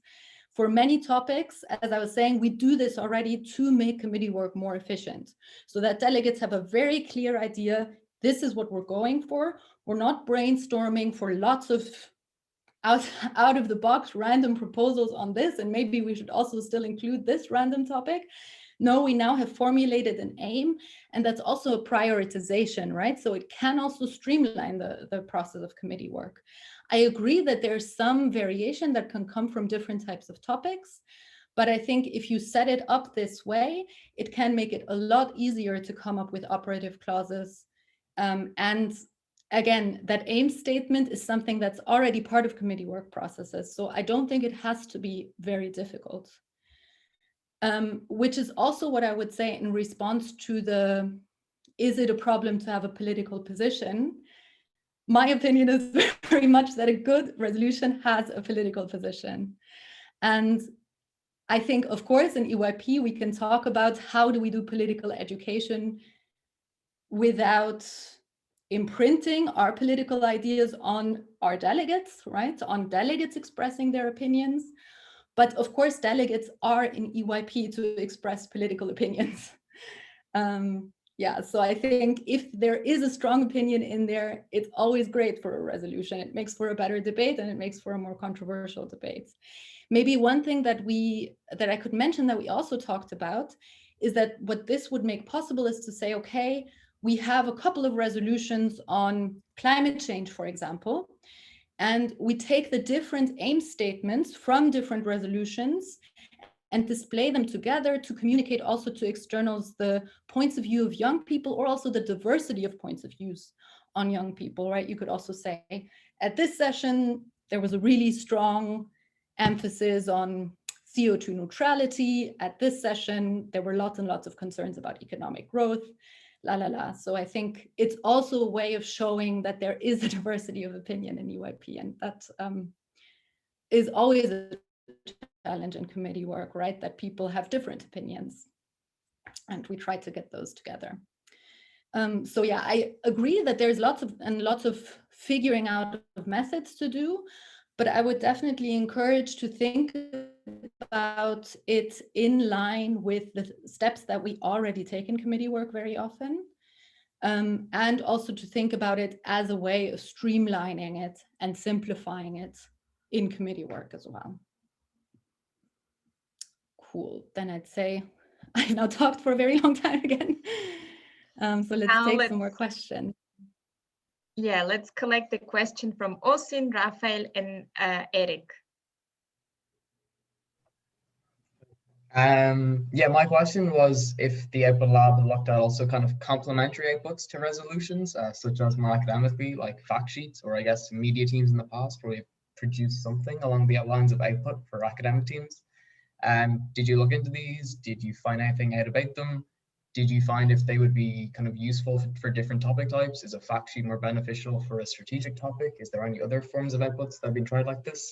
B: For many topics, as I was saying, we do this already to make committee work more efficient, so that delegates have a very clear idea, this is what we're going for. We're not brainstorming for lots of out of the box random proposals on this, and maybe we should also still include this random topic. No, we now have formulated an aim, and that's also a prioritization, right? So it can also streamline the process of committee work. I agree that there's some variation that can come from different types of topics, but I think if you set it up this way, it can make it a lot easier to come up with operative clauses. And again, that aim statement is something that's already part of committee work processes, so I don't think it has to be very difficult. Which is also what I would say in response to the, is it a problem to have a political position? My opinion is very much that a good resolution has a political position. And I think, of course, in EYP, we can talk about how do we do political education without imprinting our political ideas on our delegates, right? On delegates expressing their opinions. But of course, delegates are in EYP to express political opinions. Yeah, so I think if there is a strong opinion in there, it's always great for a resolution. It makes for a better debate, and it makes for a more controversial debate. Maybe one thing that I could mention that we also talked about is that what this would make possible is to say, okay, we have a couple of resolutions on climate change, for example, and we take the different aim statements from different resolutions and display them together to communicate also to externals the points of view of young people, or also the diversity of points of views on young people, right? You could also say, at this session, there was a really strong emphasis on CO2 neutrality. At this session, there were lots and lots of concerns about economic growth. So I think it's also a way of showing that there is a diversity of opinion in EYP, and that is always a challenge in committee work, right? That people have different opinions, and we try to get those together. So yeah, I agree that there's lots of figuring out of methods to do, but I would definitely encourage to think about it in line with the steps that we already take in committee work very often, and also to think about it as a way of streamlining it and simplifying it in committee work as well. Cool, then I'd say I now talked for a very long time again. So let's take some more questions.
A: Yeah, let's collect the question from Osin, Rafael, and Eric.
I: Yeah, my question was if the Output Lab looked at also kind of complementary outputs to resolutions, such as more academically, like fact sheets, or I guess media teams in the past, where we produced something along the lines of output for academic teams. Did you look into these? Did you find anything out about them? Did you find if they would be kind of useful for different topic types? Is a fact sheet more beneficial for a strategic topic? Is there any other forms of outputs that have been tried like this?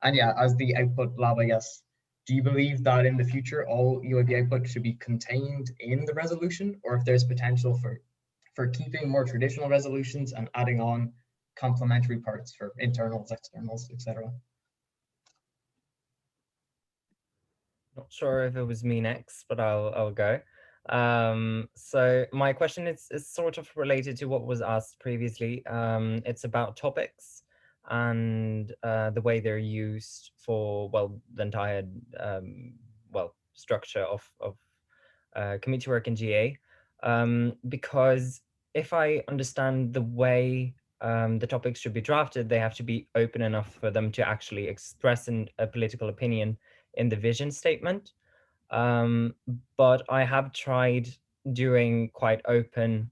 I: And yeah, as the Output Lab, I guess, do you believe that in the future all EYP output should be contained in the resolution, or if there's potential for keeping more traditional resolutions and adding on complementary parts for internals, externals, etc.?
J: Not sure if it was me next, but I'll go. So my question is sort of related to what was asked previously. It's about topics and the way they're used for, well, the entire structure of committee work in GA. Because if I understand the way the topics should be drafted, they have to be open enough for them to actually express a political opinion in the vision statement. But I have tried doing quite open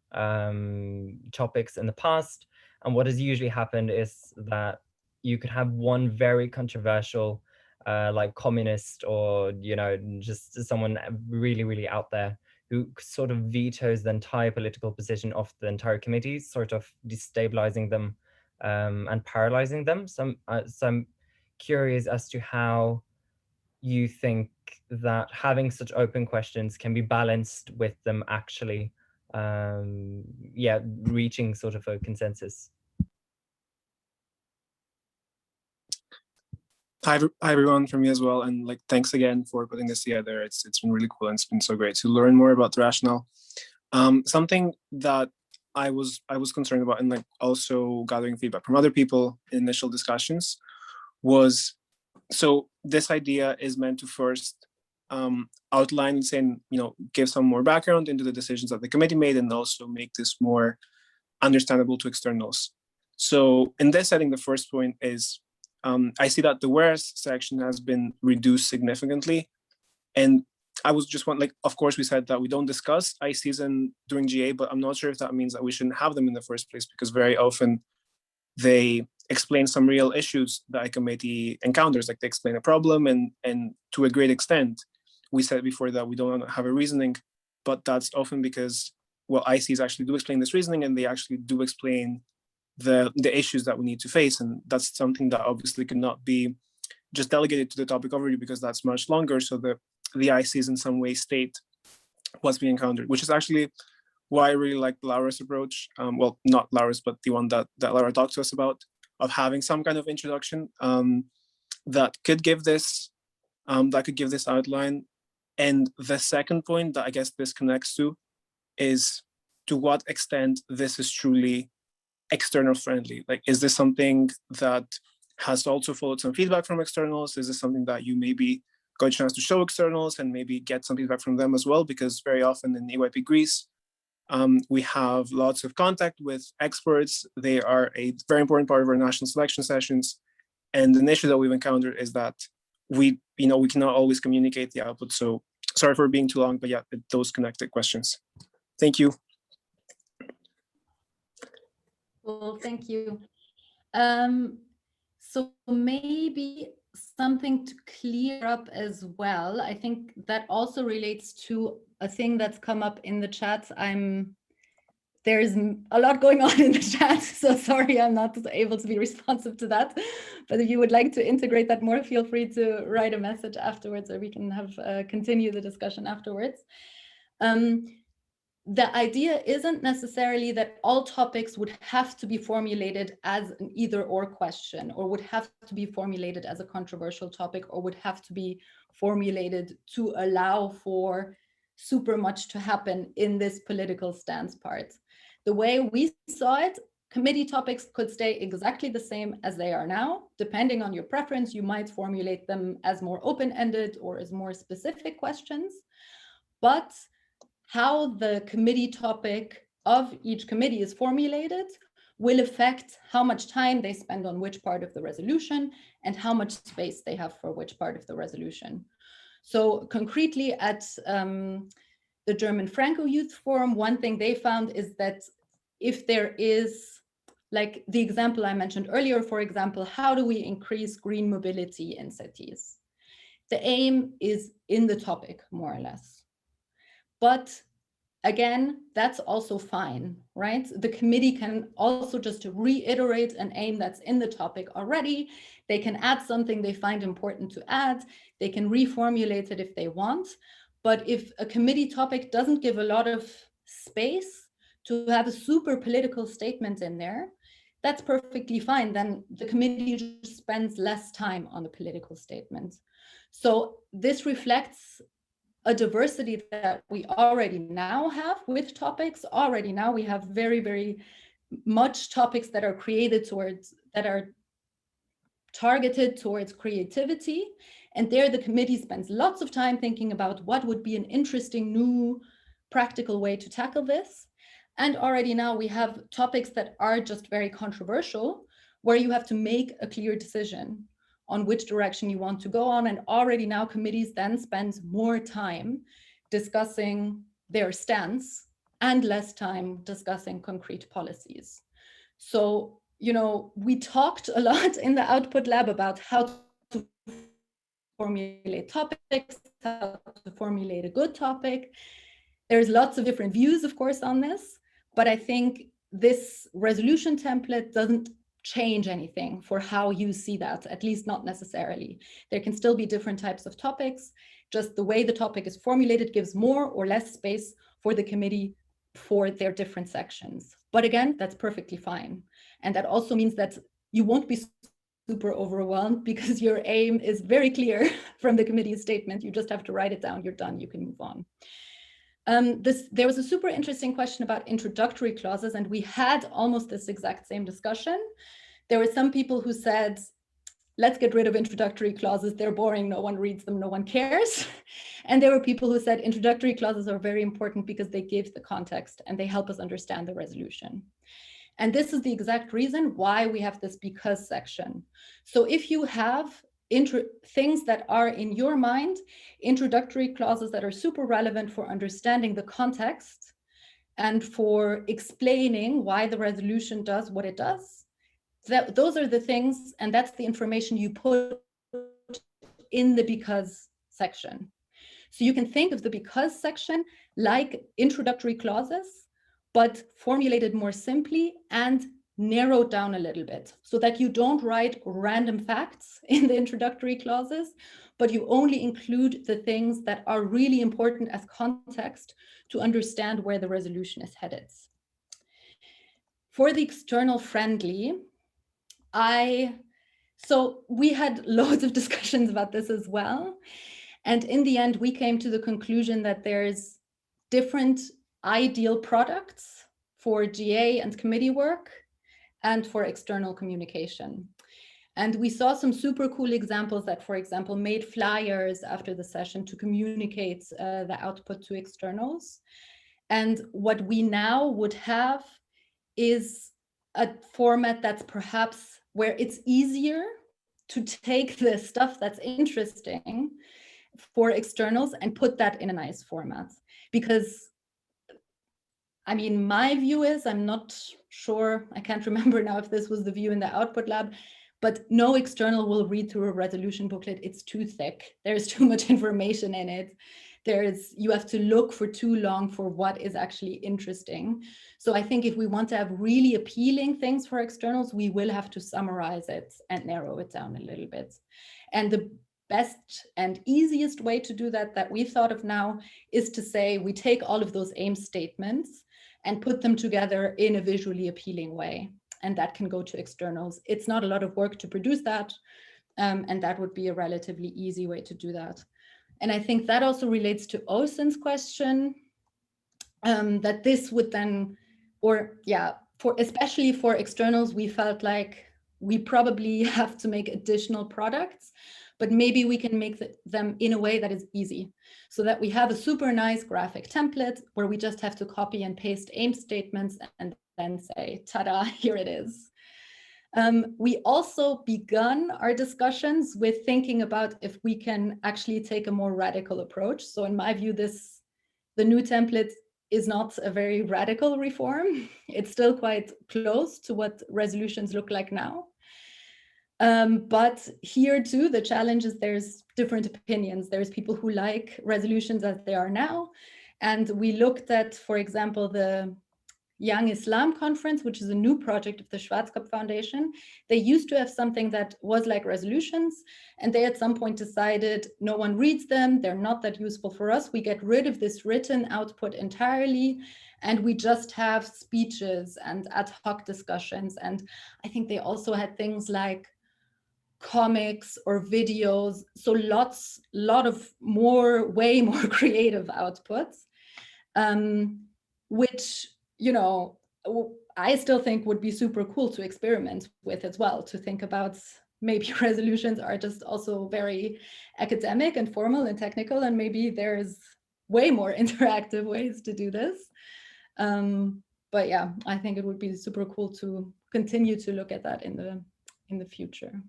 J: topics in the past. And what has usually happened is that you could have one very controversial, like communist, or, you know, just someone really, really out there who sort of vetoes the entire political position of the entire committee, sort of destabilizing them and paralyzing them. So I'm curious as to how you think that having such open questions can be balanced with them actually, yeah, reaching sort of a consensus.
K: Hi everyone, from me as well, and like thanks again for putting this together. It's been really cool, and it's been so great to learn more about the rationale. Something that I was concerned about, and like also gathering feedback from other people in initial discussions, was, so this idea is meant to first outline, saying, you know, give some more background into the decisions that the committee made, and also make this more understandable to externals. So in this setting, the first point is, I see that the whereas section has been reduced significantly. And I was just wondering, like, of course, we said that we don't discuss ICs during GA, but I'm not sure if that means that we shouldn't have them in the first place, because very often they explain some real issues that a committee encounters, like they explain a problem, and to a great extent, we said before that we don't have a reasoning, but that's often because, well, ICs actually do explain this reasoning, and they actually do explain the issues that we need to face. And that's something that obviously cannot be just delegated to the topic overview, because that's much longer. So the ICs in some way state what's being encountered, which is actually why I really like Laura's approach. Well, not Laura's, but the one that Laura talked to us about, of having some kind of introduction that could give this outline. And the second point that I guess this connects to is to what extent this is truly external friendly. Like, is this something that has also followed some feedback from externals? Is this something that you maybe got a chance to show externals and maybe get some feedback from them as well? Because very often in EYP Greece, we have lots of contact with experts. They are a very important part of our national selection sessions. And an issue that we've encountered is that we cannot always communicate the output. So sorry for being too long, but yeah, those connected questions. Thank you.
B: Well, thank you. So maybe something to clear up as well. I think that also relates to a thing that's come up in the chat. There's a lot going on in the chat, so sorry I'm not able to be responsive to that. But if you would like to integrate that more, feel free to write a message afterwards, or we can have continue the discussion afterwards. The idea isn't necessarily that all topics would have to be formulated as an either-or question, or would have to be formulated as a controversial topic, or would have to be formulated to allow for super much to happen in this political stance part. The way we saw it, committee topics could stay exactly the same as they are now. Depending on your preference, you might formulate them as more open-ended or as more specific questions. But how the committee topic of each committee is formulated will affect how much time they spend on which part of the resolution and how much space they have for which part of the resolution. So concretely at the German Franco Youth Forum, one thing they found is that if there is, like the example I mentioned earlier, for example, how do we increase green mobility in cities? The aim is in the topic, more or less. But again, that's also fine, right? The committee can also just reiterate an aim that's in the topic already. They can add something they find important to add. They can reformulate it if they want. But if a committee topic doesn't give a lot of space to have a super political statement in there, that's perfectly fine. Then the committee just spends less time on the political statement. So this reflects a diversity that we already now have with topics. Already now we have very, very much topics that are created towards, that are targeted towards creativity. And there the committee spends lots of time thinking about what would be an interesting new practical way to tackle this. And already now we have topics that are just very controversial, where you have to make a clear decision on which direction you want to go on. And already now committees then spend more time discussing their stance and less time discussing concrete policies. So, you know, we talked a lot in the Output Lab about how to formulate topics, how to formulate a good topic. There's lots of different views, of course, on this, but I think this resolution template doesn't change anything for how you see that, at least not necessarily. There can still be different types of topics. Just the way the topic is formulated gives more or less space for the committee for their different sections. But again, that's perfectly fine. And that also means that you won't be super overwhelmed because your aim is very clear from the committee's statement. You just have to write it down, you're done, you can move on. There was a super interesting question about introductory clauses, and we had almost this exact same discussion. There were some people who said, let's get rid of introductory clauses, they're boring, no one reads them, no one cares. And there were people who said introductory clauses are very important because they give the context and they help us understand the resolution. And this is the exact reason why we have this because section. So if you have things that are in your mind, introductory clauses that are super relevant for understanding the context and for explaining why the resolution does what it does, those are the things, and that's the information you put in the because section. So you can think of the because section like introductory clauses, but formulated more simply and narrowed down a little bit so that you don't write random facts in the introductory clauses, but you only include the things that are really important as context to understand where the resolution is headed. For the external friendly, so we had loads of discussions about this as well. And in the end, we came to the conclusion that there's different ideal products for GA and committee work and for external communication. And we saw some super cool examples that, for example, made flyers after the session to communicate the output to externals. And what we now would have is a format that's perhaps where it's easier to take the stuff that's interesting for externals and put that in a nice format. Because, I mean, my view is, I'm not sure, I can't remember now if this was the view in the Output Lab, but no external will read through a resolution booklet. It's too thick. There's too much information in it. You have to look for too long for what is actually interesting. So I think if we want to have really appealing things for externals, we will have to summarize it and narrow it down a little bit. And the best and easiest way to do that we thought of now is to say we take all of those aim statements and put them together in a visually appealing way. And that can go to externals. It's not a lot of work to produce that. And that would be a relatively easy way to do that. And I think that also relates to Osen's question, that this would then, especially for externals, we felt like we probably have to make additional products, but maybe we can make them in a way that is easy so that we have a super nice graphic template where we just have to copy and paste aim statements and then say, ta-da, here it is. We also begun our discussions with thinking about if we can actually take a more radical approach. So in my view, the new template is not a very radical reform. It's still quite close to what resolutions look like now. But here too, the challenge is there's different opinions. There's people who like resolutions as they are now. And we looked at, for example, the Young Islam Conference, which is a new project of the Schwarzkopf Foundation. They used to have something that was like resolutions, and they at some point decided no one reads them, they're not that useful for us. We get rid of this written output entirely, and we just have speeches and ad hoc discussions. And I think they also had things like comics or videos, so way more creative outputs, which, you know, I still think would be super cool to experiment with as well, to think about maybe resolutions are just also very academic and formal and technical, and maybe there's way more interactive ways to do this. But yeah, I think it would be super cool to continue to look at that in the future.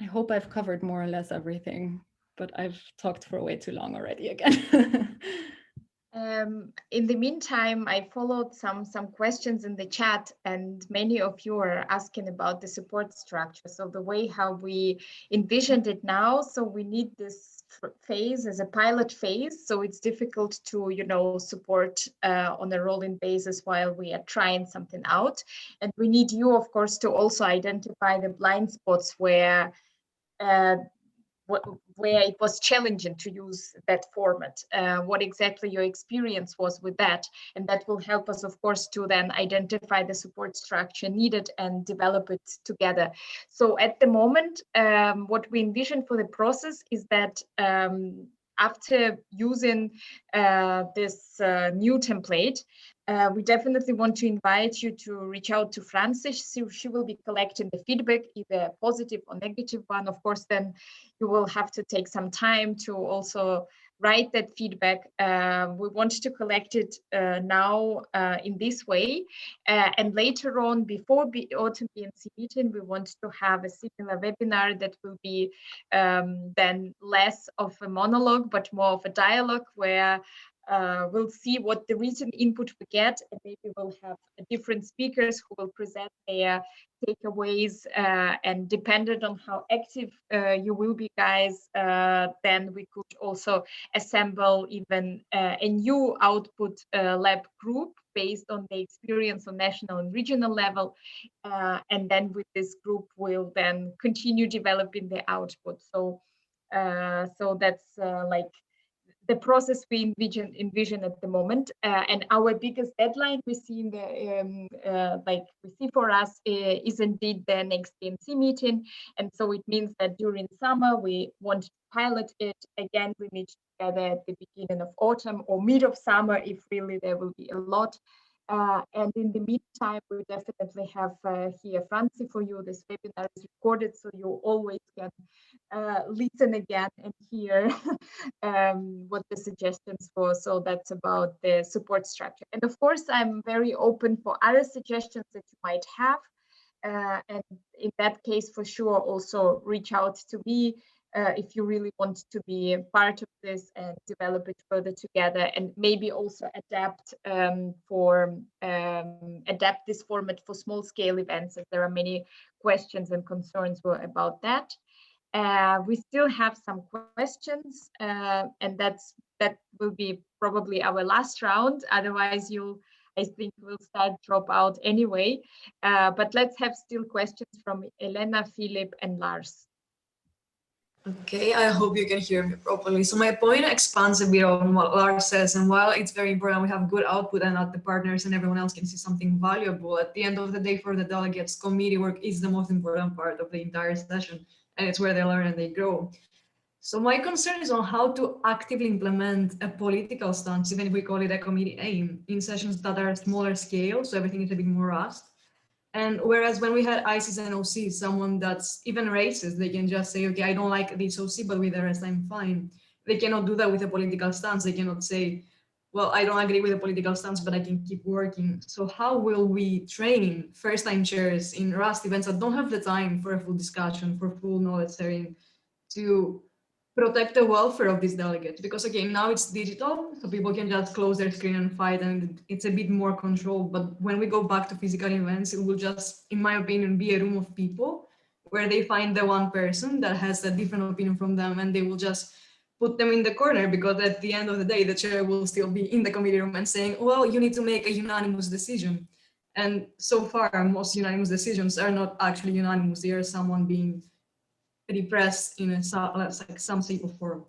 B: I hope I've covered more or less everything, but I've talked for way too long already again.
A: In the meantime, I followed some questions in the chat, and many of you are asking about the support structure. So the way how we envisioned it now, so we need this phase as a pilot phase. So it's difficult to, you know, support on a rolling basis while we are trying something out. And we need you, of course, to also identify the blind spots where it was challenging to use that format, what exactly your experience was with that. And that will help us, of course, to then identify the support structure needed and develop it together. So at the moment, what we envision for the process is that after using this new template, we definitely want to invite you to reach out to Francis. So she will be collecting the feedback, either positive or negative one. Of course, then you will have to take some time to also write that feedback. We want to collect it now in this way. And later on, before the autumn BNC meeting, we want to have a similar webinar that will be then less of a monologue, but more of a dialogue where we'll see what the written input we get, and maybe we'll have different speakers who will present their takeaways, and dependent on how active you will be, guys, then we could also assemble even a new output lab group based on the experience on national and regional level, and then with this group we'll then continue developing the output. So that's like the process we envision at the moment, and our biggest deadline we see in the we see for us is indeed the next BNC meeting, and so it means that during summer we want to pilot it again. We meet together at the beginning of autumn or mid of summer if really there will be a lot. And in the meantime, we definitely have here Francie for you. This webinar is recorded, so you always can listen again and hear what the suggestions were. So that's about the support structure. And of course, I'm very open for other suggestions that you might have. And in that case, for sure, also reach out to me if you really want to be a part of this and develop it further together, and maybe also adapt adapt this format for small scale events, as there are many questions and concerns about that. We still have some questions, and that will be probably our last round. Otherwise, I think we'll start drop out anyway. But let's have still questions from Elena, Philip, and Lars.
L: Okay, I hope you can hear me properly. So my point expands a bit on what Lars says, and while it's very important we have good output and that the partners and everyone else can see something valuable, at the end of the day for the delegates, committee work is the most important part of the entire session, and it's where they learn and they grow. So my concern is on how to actively implement a political stance, even if we call it a committee aim, in sessions that are smaller scale, so everything is a bit more rushed. And whereas when we had ICs and OCs, someone that's even racist, they can just say, okay, I don't like this OC, but with the rest I'm fine. They cannot do that with a political stance. They cannot say, well, I don't agree with the political stance, but I can keep working. So how will we train first-time chairs in Rust events that don't have the time for a full discussion, for full knowledge sharing, to protect the welfare of these delegates? Because again, now it's digital, so people can just close their screen and fight, and it's a bit more controlled. But when we go back to physical events, it will just, in my opinion, be a room of people where they find the one person that has a different opinion from them, and they will just put them in the corner, because at the end of the day, the chair will still be in the committee room and saying, well, you need to make a unanimous decision. And so far, most unanimous decisions are not actually unanimous. They are someone being repressed in some shape or form.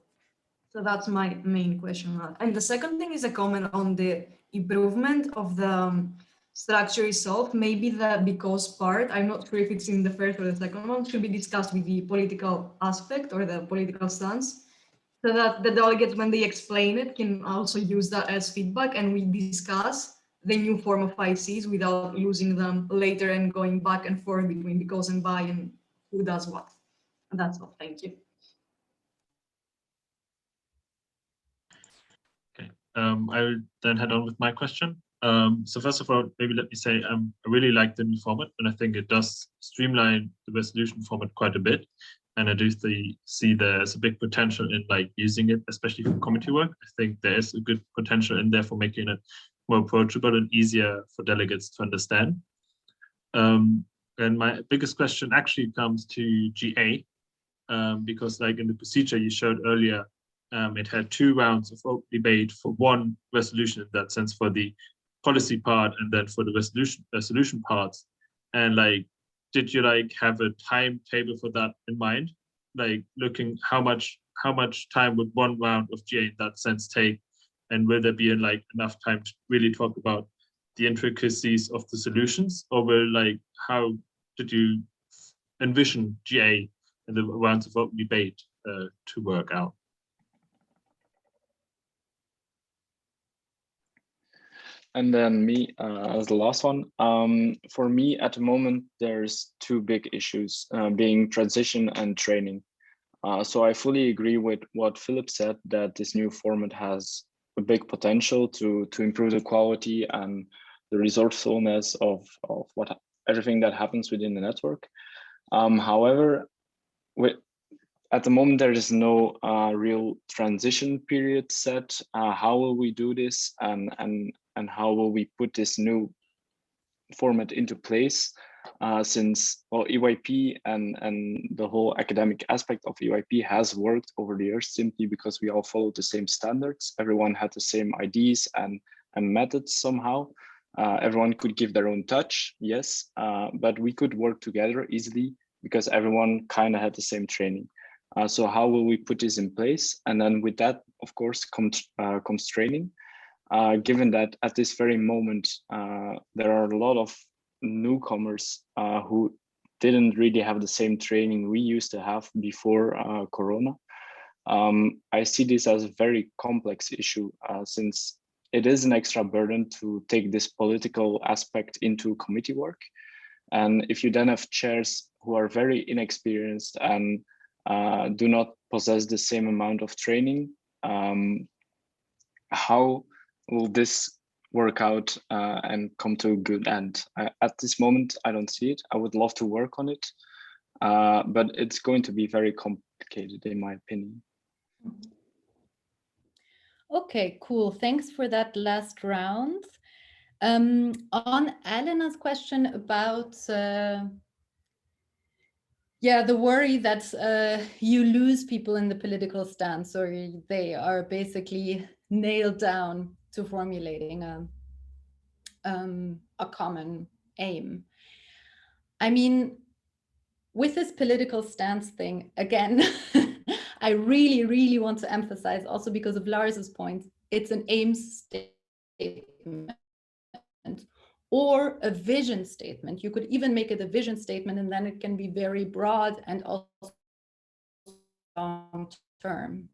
L: So that's my main question. And the second thing is a comment on the improvement of the structure itself. Maybe the because part, I'm not sure if it's in the first or the second one, should be discussed with the political aspect or the political stance, so that the delegates, when they explain it, can also use that as feedback, and we discuss the new form of ICs without losing them later and going back and forth between because and by and who does what. And that's all. Thank you.
M: Okay, I will then head on with my question. So first of all, maybe let me say I really like the new format, and I think it does streamline the resolution format quite a bit. And I do see there's a big potential in like using it, especially for committee work. I think there is a good potential in there for making it more approachable and easier for delegates to understand. And my biggest question actually comes to GA, because like in the procedure you showed earlier, it had 2 rounds of open debate for 1 resolution in that sense, for the policy part and then for the resolution parts. And like, did you like have a timetable for that in mind? Like looking how much time would 1 round of GA in that sense take? And will there be like enough time to really talk about the intricacies of the solutions? Or will like, how did you envision GA and the rounds of open debate to work out?
E: And then me as the last one. For me at the moment, there's 2 big issues, being transition and training. So I fully agree with what Philip said, that this new format has a big potential to improve the quality and the resourcefulness of everything that happens within the network. However, at the moment, there is no real transition period set. How will we do this, and how will we put this new format into place? Since well, EYP and the whole academic aspect of EYP has worked over the years simply because we all followed the same standards. Everyone had the same ideas and methods somehow. Everyone could give their own touch, yes, but we could work together easily because everyone kind of had the same training. So how will we put this in place? And then with that, of course, comes training. Given that at this very moment, there are a lot of newcomers who didn't really have the same training we used to have before Corona. I see this as a very complex issue since it is an extra burden to take this political aspect into committee work. And if you then have chairs who are very inexperienced and do not possess the same amount of training, how will this work out and come to a good end? At this moment, I don't see it. I would love to work on it, but it's going to be very complicated in my opinion.
B: Okay, cool. Thanks for that last round. On Elena's question about the worry that you lose people in the political stance, or they are basically nailed down to formulating a common aim. I mean, with this political stance thing, again, I really, really want to emphasize, also because of Lars's point, it's an aim statement or a vision statement. You could even make it a vision statement, and then it can be very broad and also long term.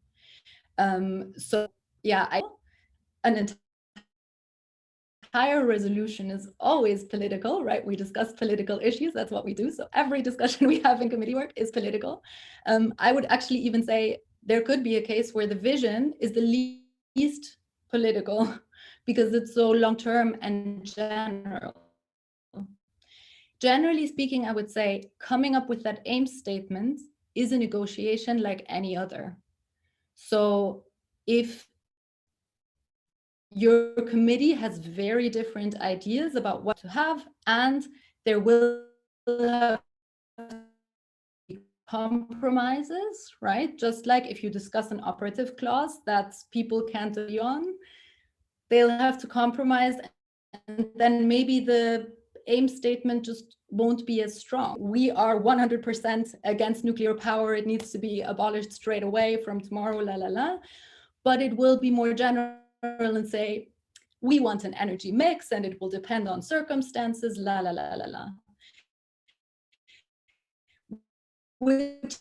B: So yeah, an entire resolution is always political, right? We discuss political issues, that's what we do. So every discussion we have in committee work is political. I would actually even say there could be a case where the vision is the least political because it's so long-term and general. Generally speaking, I would say coming up with that aim statement is a negotiation like any other. So if your committee has very different ideas about what to have, and there will have compromises, right? Just like if you discuss an operative clause that people can't agree on, they'll have to compromise, and then maybe the aim statement just won't be as strong. We are 100% against nuclear power. It needs to be abolished straight away from tomorrow, la la la. But it will be more general and say, we want an energy mix and it will depend on circumstances, la la la la la. Which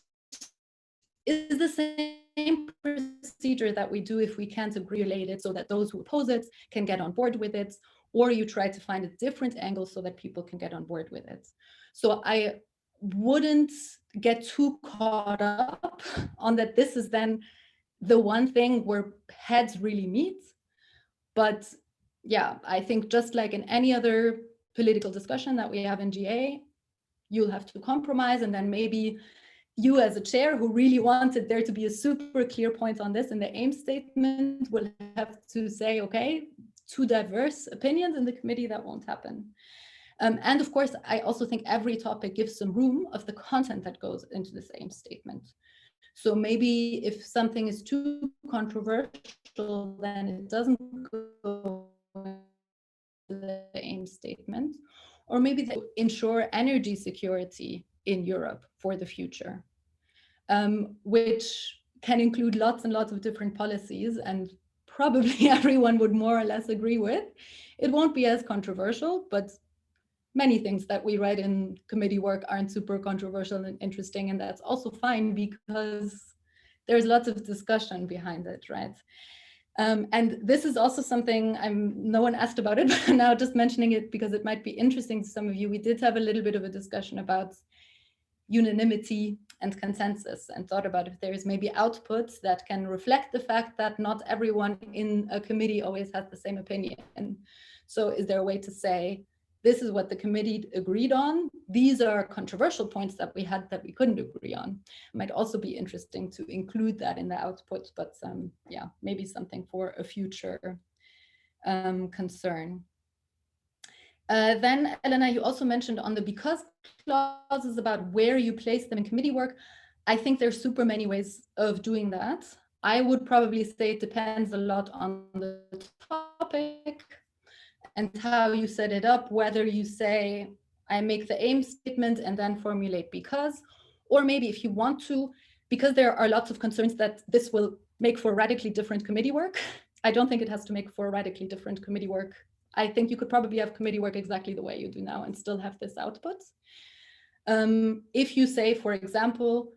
B: is the same procedure that we do if we can't agree related, so that those who oppose it can get on board with it, or you try to find a different angle so that people can get on board with it. So I wouldn't get too caught up on that this is then the one thing where heads really meet. But yeah, I think just like in any other political discussion that we have in GA, you'll have to compromise, and then maybe you as a chair who really wanted there to be a super clear point on this in the aim statement will have to say, okay, too diverse opinions in the committee, that won't happen. And of course, I also think every topic gives some room of the content that goes into this aim statement. So maybe if something is too controversial, then it doesn't go into the aim statement. Or maybe they ensure energy security in Europe for the future, which can include lots and lots of different policies, and probably everyone would more or less agree with. It won't be as controversial, but many things that we write in committee work aren't super controversial and interesting, and that's also fine because there's lots of discussion behind it, right? And this is also something no one asked about it, but now just mentioning it because it might be interesting to some of you. We did have a little bit of a discussion about unanimity and consensus, and thought about if there is maybe outputs that can reflect the fact that not everyone in a committee always has the same opinion. And so is there a way to say, this is what the committee agreed on. These are controversial points that we had that we couldn't agree on. It might also be interesting to include that in the output, but yeah, maybe something for a future concern. Then, Elena, you also mentioned on the because clauses about where you place them in committee work. I think there's super many ways of doing that. I would probably say it depends a lot on the topic and how you set it up, whether you say, I make the aim statement and then formulate because, or maybe if you want to, because there are lots of concerns that this will make for radically different committee work. I don't think it has to make for radically different committee work. I think you could probably have committee work exactly the way you do now and still have this output. If you say, for example,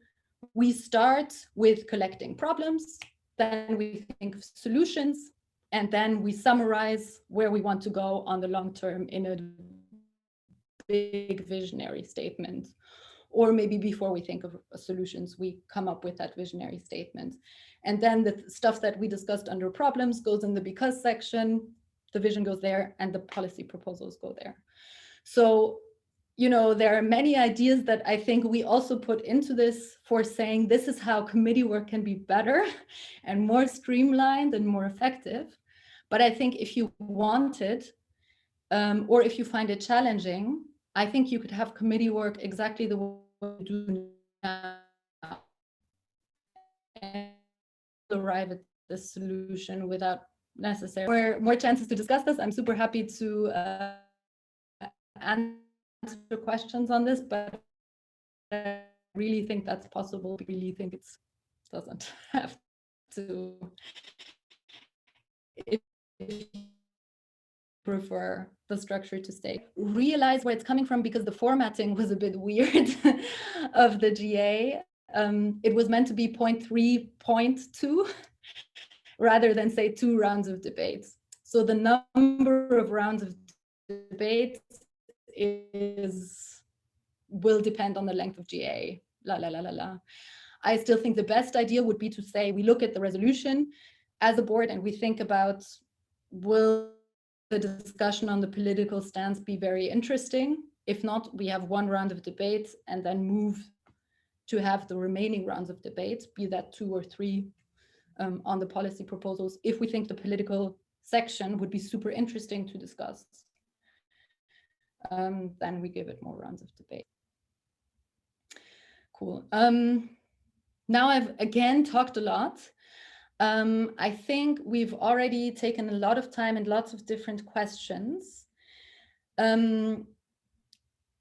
B: we start with collecting problems, then we think of solutions, and then we summarize where we want to go on the long term in a big visionary statement. Or maybe before we think of solutions, we come up with that visionary statement. And then the stuff that we discussed under problems goes in the because section, the vision goes there, and the policy proposals go there. So, you know, there are many ideas that I think we also put into this for saying this is how committee work can be better and more streamlined and more effective. But I think if you want it, or if you find it challenging, I think you could have committee work exactly the way you do now and arrive at the solution without necessarily more chances to discuss this. I'm super happy to answer questions on this, but I really think that's possible. I really think it doesn't have to. If you prefer the structure to stay. Realize where it's coming from, because the formatting was a bit weird of the GA. It was meant to be 0.3.2 rather than say 2 rounds of debates. So the number of rounds of debates will depend on the length of GA. I still think the best idea would be to say we look at the resolution as a board and we think about, will the discussion on the political stance be very interesting? If not, we have 1 round of debate and then move to have the remaining rounds of debate, be that 2 or 3 on the policy proposals, if we think the political section would be super interesting to discuss. Then we give it more rounds of debate. Cool. Now I've again talked a lot. I think we've already taken a lot of time and lots of different questions.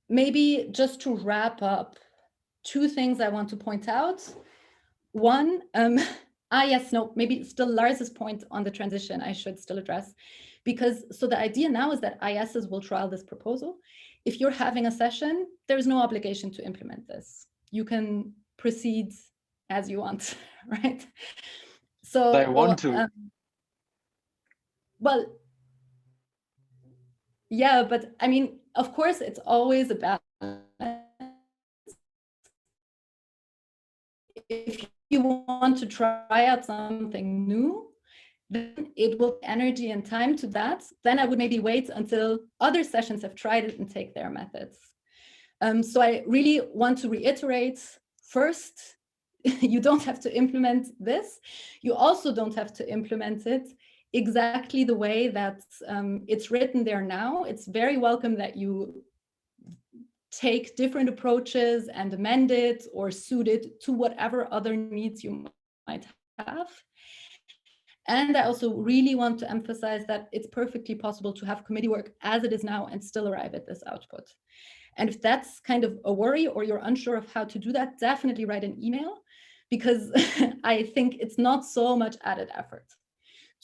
B: Maybe just to wrap up, 2 things I want to point out. One, maybe still Lars's point on the transition I should still address, because so the idea now is that ISs will trial this proposal. If you're having a session, there is no obligation to implement this. You can proceed as you want, right? So
E: I want to.
B: Well, yeah, but I mean, of course, it's always a balance. If you want to try out something new, then it will energy and time to that. Then I would maybe wait until other sessions have tried it and take their methods. So I really want to reiterate, first, you don't have to implement this. You also don't have to implement it exactly the way that it's written there now. It's very welcome that you take different approaches and amend it or suit it to whatever other needs you might have. And I also really want to emphasize that it's perfectly possible to have committee work as it is now and still arrive at this output. And if that's kind of a worry or you're unsure of how to do that, definitely write an email, because I think it's not so much added effort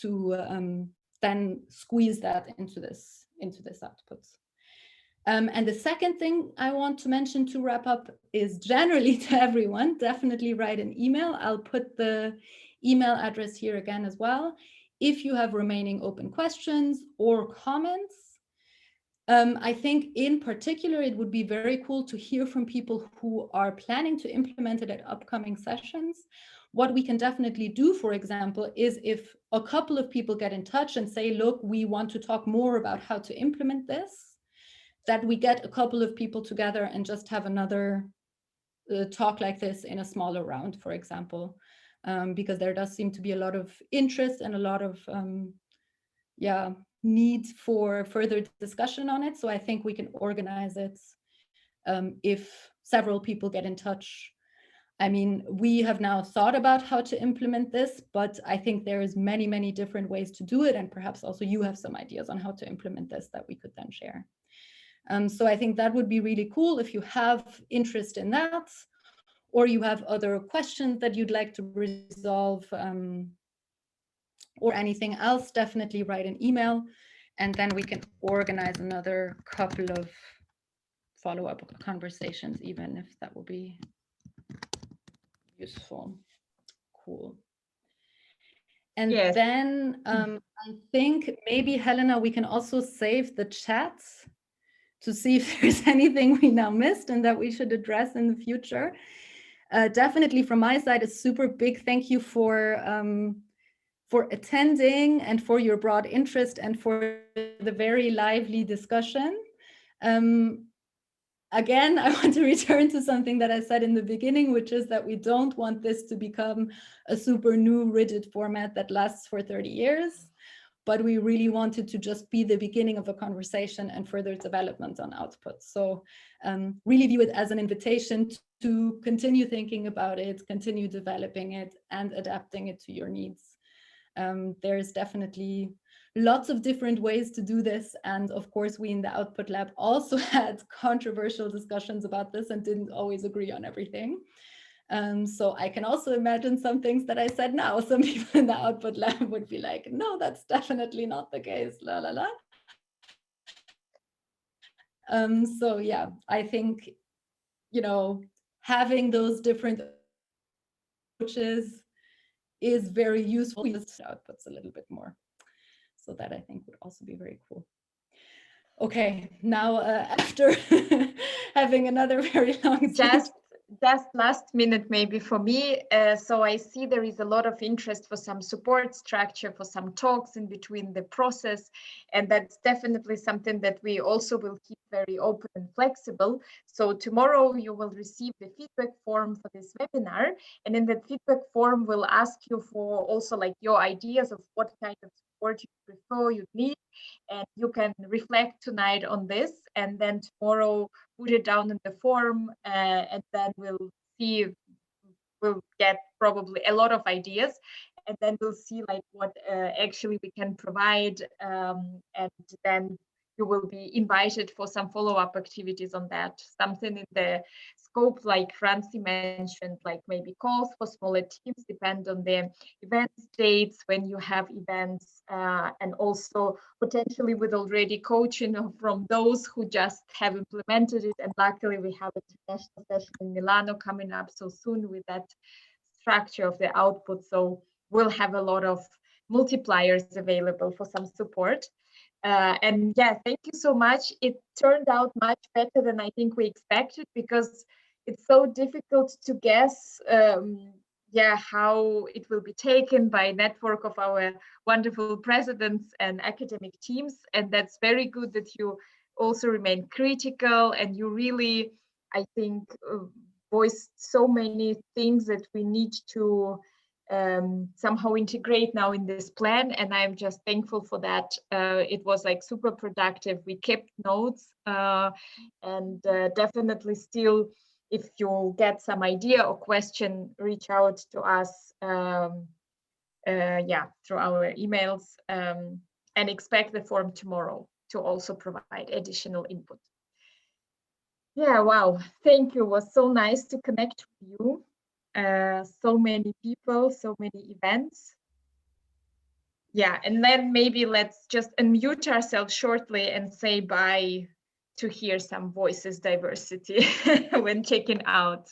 B: to then squeeze that into this output. And the second thing I want to mention to wrap up is generally to everyone, definitely write an email. I'll put the email address here again as well. If you have remaining open questions or comments, I think in particular, it would be very cool to hear from people who are planning to implement it at upcoming sessions. What we can definitely do, for example, is if a couple of people get in touch and say, look, we want to talk more about how to implement this, that we get a couple of people together and just have another talk like this in a smaller round, for example, because there does seem to be a lot of interest and a lot of need for further discussion on it. So I think we can organize it if several people get in touch. I mean, we have now thought about how to implement this, but I think there is many, many different ways to do it. And perhaps also you have some ideas on how to implement this that we could then share. So I think that would be really cool if you have interest in that, or you have other questions that you'd like to resolve, or anything else, definitely write an email, and then we can organize another couple of follow-up conversations, even if that will be useful. Cool. And
A: yes.
B: then I think maybe, Helena, we can also save the chat to see if there's anything we now missed and that we should address in the future. Definitely from my side, a super big thank you for attending and for your broad interest and for the very lively discussion. Again, I want to return to something that I said in the beginning, which is that we don't want this to become a super new rigid format that lasts for 30 years, but we really wanted to just be the beginning of a conversation and further development on output. So really view it as an invitation to continue thinking about it, continue developing it and adapting it to your needs. There's definitely lots of different ways to do this. And of course, we in the Output Lab also had controversial discussions about this and didn't always agree on everything. So I can also imagine some things that I said now, some people in the Output Lab would be like, no, that's definitely not the case, la, la, la. So yeah, I think, you know, having those different approaches is very useful. Just outputs a little bit more. So that I think would also be very cool. Okay, now after having another very long speech.
A: Just last minute maybe for me. So I see there is a lot of interest for some support structure, for some talks in between the process. And that's definitely something that we also will keep very open and flexible. So tomorrow you will receive the feedback form for this webinar. And in that feedback form, we'll ask you for also like your ideas of what kind of support you prefer, you need. And you can reflect tonight on this, and then tomorrow put it down in the form, and then we'll see, we'll get probably a lot of ideas, and then we'll see like what actually we can provide, and then you will be invited for some follow-up activities on that. Something in the scope, like Francie mentioned, like maybe calls for smaller teams, depend on the event dates when you have events, and also potentially with already coaching from those who just have implemented it. And luckily we have an international session in Milano coming up so soon with that structure of the output. So we'll have a lot of multipliers available for some support. And yeah, thank you so much. It turned out much better than I think we expected, because it's so difficult to guess how it will be taken by a network of our wonderful presidents and academic teams. And that's very good that you also remain critical, and you really, I think, voiced so many things that we need to somehow integrate now in this plan, and I'm just thankful for that. It was like super productive. We kept notes, and definitely still, if you get some idea or question, reach out to us through our emails, and expect the form tomorrow to also provide additional input. Yeah, wow, thank you. It was so nice to connect with you. So many people, so many events. Yeah, and then maybe let's just unmute ourselves shortly and say bye to hear some voices diversity when checking out.